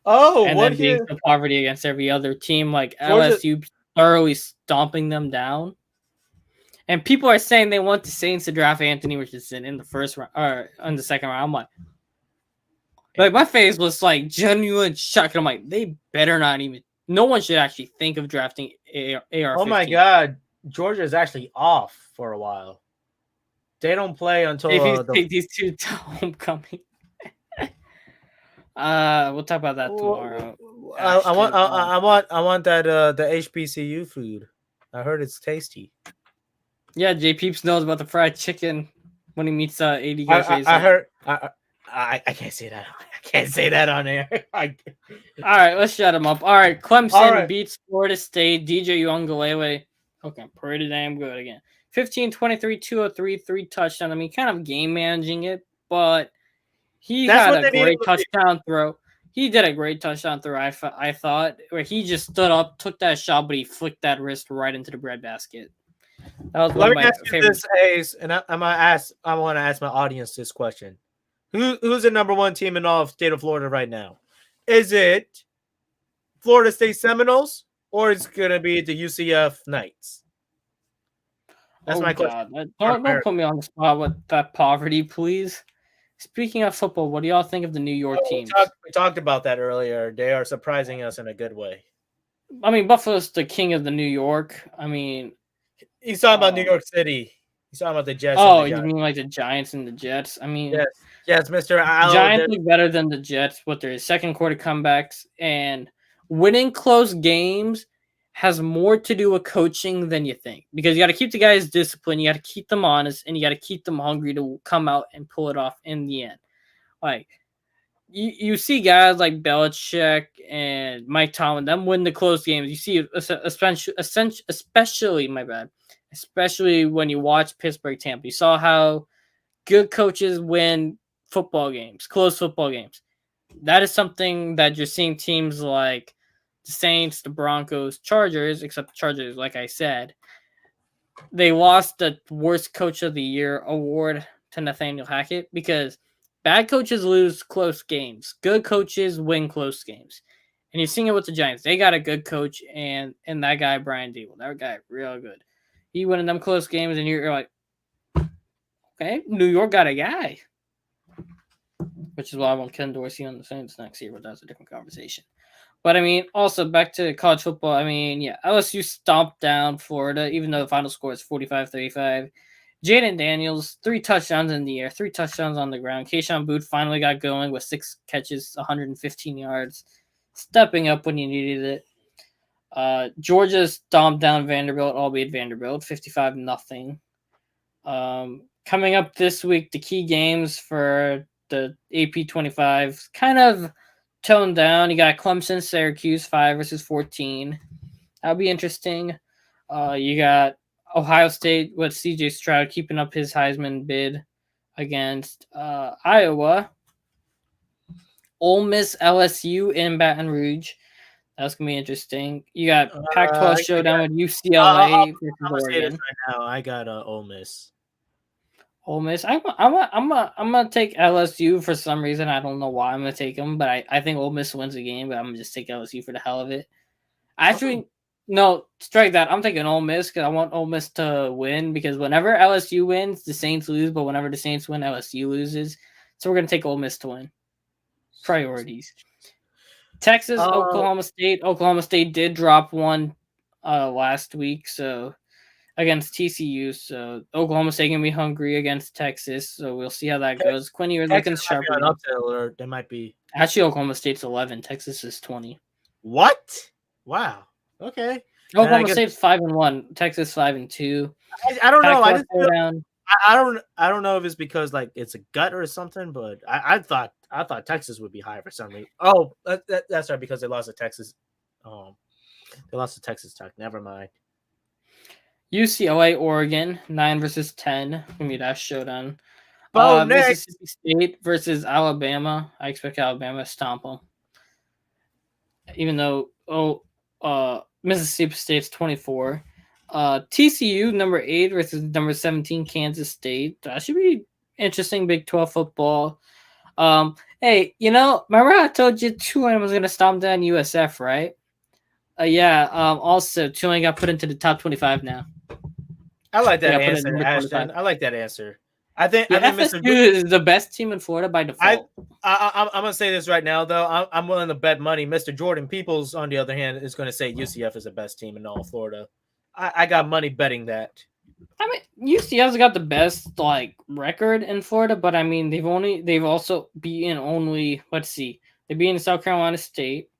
oh, and what then being here? so poverty against every other team like Georgia. LSU thoroughly stomping them down. And people are saying they want the Saints to draft Anthony Richardson in the first round or in the second round. I'm like my face was like genuine shock. I'm like, they better not even. No one should actually think of drafting Oh my AR-15. God, Georgia is actually off for a while. They don't play If until you the. take these two to homecoming, we'll talk about that tomorrow. I want, Actually, I want that the HBCU food. I heard it's tasty. yeah, Jay Peeps knows about the fried chicken when he meets AD I Garcia's. heard. I can't say that. I can't say that on air. All right, let's shut him up. All right, Clemson All right. beats Florida State. DJ Uiagalelei looking pretty damn good again. 15, 23, 203, 3 touchdowns. I mean, kind of game managing it, but he That's had what a they need great to do. touchdown throw. He did a great touchdown throw, I thought, where he just stood up, took that shot, but he flicked that wrist right into the breadbasket. That was one Let of me my ask you favorite. this, Ace, and I'm gonna ask. I want to ask my audience this question: Who's the number one team in all of state of Florida right now? Is it Florida State Seminoles or is it gonna be the UCF Knights? That's Oh, my question. God. Don't put me on the spot with that poverty, please. Speaking of football, what do y'all think of the New York teams? We talked about that earlier. They are surprising us in a good way. I mean, Buffalo's the king of the New York. I mean, He's talking about New York City. He's talking about the Jets and the oh, you Giants. mean like the Giants and the Jets? I mean, Yes, yes, Mister. Giants look better than the Jets with their second quarter comebacks, and winning close games has more to do with coaching than you think, because you got to keep the guys disciplined, you got to keep them honest, and you got to keep them hungry to come out and pull it off in the end. Like you see guys like Belichick and Mike Tomlin, them win the close games. You see, especially my bad, especially when you watch Pittsburgh Tampa. You saw how good coaches win football games, close football games. That is something that you're seeing teams like the Saints, the Broncos, Chargers, except the Chargers, like I said, they lost the worst coach of the year award to Nathaniel Hackett because bad coaches lose close games. Good coaches win close games. And you're seeing it with the Giants. They got a good coach and that guy, Brian Dable. That guy, real good. He winning them close games, and you're like, okay, New York got a guy. Which is why I want Ken Dorsey on the Saints next year, but that's a different conversation. But I mean, also back to college football. I mean, yeah, LSU stomped down Florida, even though the final score is 45-35. Jaden Daniels, 3 touchdowns in the air, 3 touchdowns on the ground. Keyshawn Booth finally got going with 6 catches, 115 yards, stepping up when you needed it. Georgia stomped down Vanderbilt, albeit Vanderbilt, 55-0. Coming up this week, the key games for the AP 25 kind of toned down. You got Clemson, Syracuse, 5-14. That'll be interesting. You got Ohio State with CJ Stroud keeping up his Heisman bid against Iowa. Ole Miss, LSU in Baton Rouge. That's gonna be interesting. You got Pac-12 showdown with UCLA versus I'm gonna say this Oregon. right now. I got Ole Miss. Ole Miss. I'm gonna take LSU for some reason. I don't know why I'm gonna take them, but I think Ole Miss wins the game. But I'm gonna just take LSU for the hell of it. Actually, no, strike that. I'm taking Ole Miss because I want Ole Miss to win. Because whenever LSU wins, the Saints lose. But whenever the Saints win, LSU loses. So we're gonna take Ole Miss to win. Priorities. Texas, Oklahoma State. Oklahoma State did drop one last week, so against TCU. So Oklahoma State gonna be hungry against Texas. So we'll see how that goes. Quinn Ewers looking sharp. Upset alert. They might be. Actually, Oklahoma State's 11. Texas is 20. What? Wow. Okay. Oklahoma State's 5-1. Texas 5-2. I don't know. I don't know if it's because like it's a gut or something, but I thought Texas would be high for some reason. Oh, that's right because they lost to Texas. Um, they lost to Texas Tech. Never mind. UCLA, Oregon, 9 versus 10. Gonna be that showdown. Bo next. Mississippi State versus Alabama. I expect Alabama to stomp them. Even though Mississippi State's 24. TCU number 8 versus number 17 Kansas State. That should be interesting. Big 12 football. Hey, remember how I told you Tulane was gonna stomp down USF, right? Yeah. Also, Tulane got put into the top 25 now. I like They that got put at answer, number 25. Ashton. I like that answer. Yeah, I think FSU Mr. is the best team in Florida by default. I'm gonna say this right now though. I'm willing to bet money. Mr. Jordan Peoples, on the other hand, is going to say UCF is the best team in all of Florida. I got money betting that. I mean, UCF's got the best record in Florida, but I mean they've also beaten only they beat South Carolina State,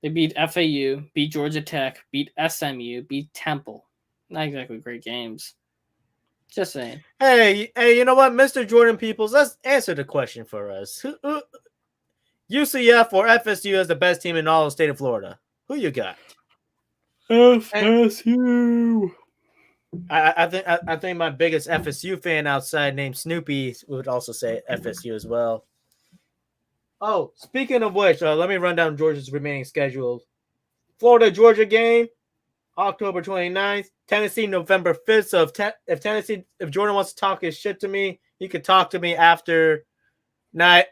they beat FAU, beat Georgia Tech, beat SMU, beat Temple. Not exactly great games. Just saying. Hey, you know what, Mr. Jordan Peoples? Let's answer the question for us. UCF or FSU is the best team in all of the state of Florida? Who you got? FSU. I think my biggest FSU fan outside named Snoopy would also say FSU as well. Oh, speaking of which, let me run down Georgia's remaining schedule. Florida Georgia game, October 29th. Tennessee, November 5th. So if Jordan wants to talk his shit to me, he could talk to me after night.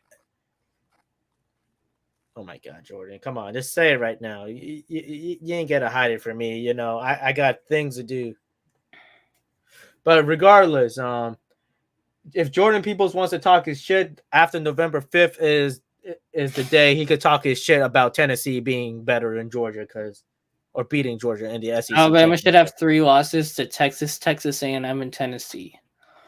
Oh my God, Jordan, come on, just say it right now. You ain't gotta hide it from me. You know, I got things to do. But regardless, if Jordan Peoples wants to talk his shit after November 5th is the day he could talk his shit about Tennessee being better than Georgia or beating Georgia in the SEC. Alabama should have 3 losses to Texas, Texas A&M, and Tennessee.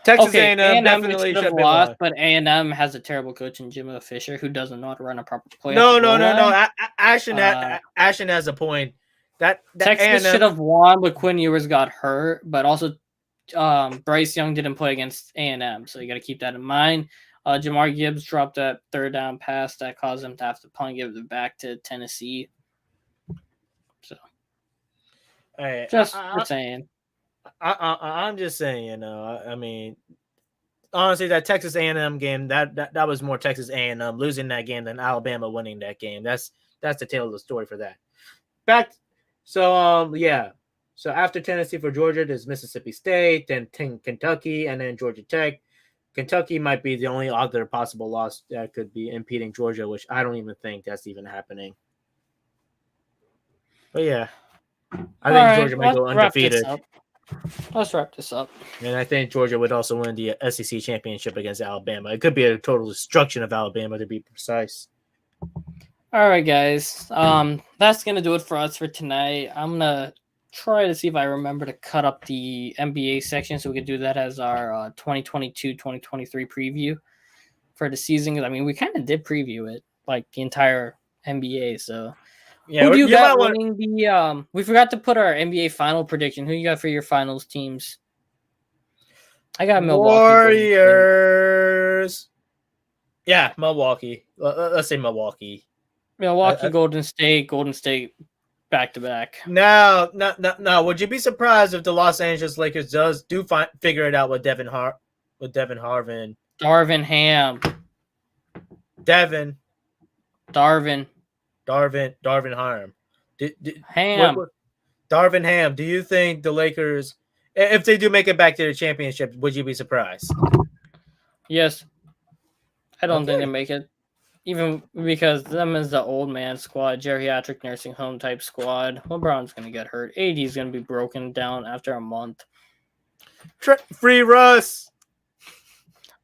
Texas A&M definitely should have lost, but A&M has a terrible coach in Jimbo Fisher who doesn't know how to run a proper play. No. Ashton has a point. That Texas should have won, but Quinn Ewers got hurt. But also, Bryce Young didn't play against A&M, so you got to keep that in mind. Jamar Gibbs dropped that 3rd down pass that caused him to have to punt and give it back to Tennessee. So, saying. I'm just saying, you know. I mean, honestly, that Texas A&M game that was more Texas A&M losing that game than Alabama winning that game. That's the tale of the story for that. So after Tennessee for Georgia, there's Mississippi State, then Kentucky, and then Georgia Tech. Kentucky might be the only other possible loss that could be impeding Georgia, which I don't even think that's even happening. But yeah, I think Georgia might go undefeated. Let's wrap this up. And I think Georgia would also win the SEC championship against Alabama. It could be a total destruction of Alabama, to be precise. All right, guys. That's going to do it for us for tonight. I'm going to try to see if I remember to cut up the NBA section so we could do that as our 2022-2023 preview for the season. I mean, we kind of did preview it, like the entire NBA, so... Yeah, who do you got winning the? We forgot to put our NBA final prediction. Who you got for your finals teams? I got Milwaukee. Warriors. Yeah, Milwaukee. Let's say Milwaukee. Golden State, back to back. Now, would you be surprised if the Los Angeles Lakers figure it out with Devin Harvin? Darvin Ham. Darvin Ham. Ham. Darvin Ham. Do you think the Lakers, if they do make it back to the championship, would you be surprised? Yes. I don't think they make it. Even because them is the old man squad, geriatric nursing home type squad. LeBron's going to get hurt. AD's going to be broken down after a month. Free Russ.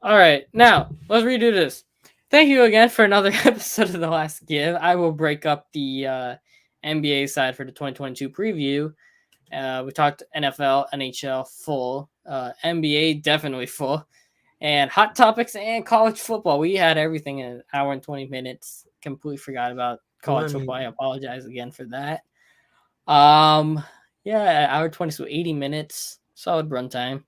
All right. Now, let's redo this. Thank you again for another episode of The Last Give. I will break up the NBA side for the 2022 preview. We talked NFL, NHL full, NBA definitely full, and hot topics and college football. We had everything in an hour and 20 minutes. Completely forgot about college football. I apologize again for that. Hour 20, so 80 minutes. Solid runtime.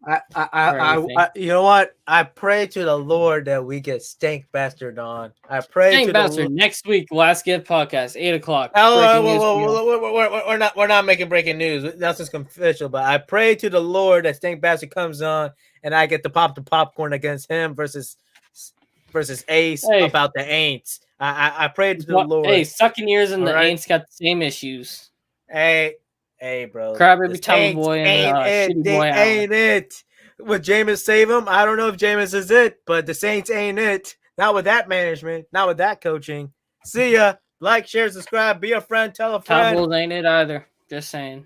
You know what? I pray to the Lord that we get Stank Bastard on. I pray Stank to Bastard, the next week, Last Gift Podcast, 8 o'clock. Oh, Breaking news. we're not making breaking news. That's just official. But I pray to the Lord that Stank Bastard comes on and I get to pop the popcorn against him versus Ace Hey. about the Aints. I pray to the Lord. Hey, Sucking Ears and the Alright? Aints got the same issues. Hey, bro. Crybaby Tommy Saints Boy and ain't it. Shitty They Boy Allen. ain't it. Would Jameis save him? I don't know if Jameis is it, but the Saints ain't it. Not with that management. Not with that coaching. See ya. Like, share, subscribe. Be a friend. Tell a friend. Cowboys ain't it either. Just saying.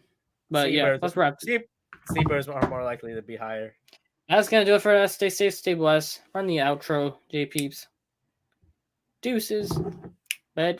But yeah, let's wrap. Sleepers are more likely to be higher. That's gonna do it for us. Stay safe, stay blessed. Run the outro, J Peeps. Deuces. Bed.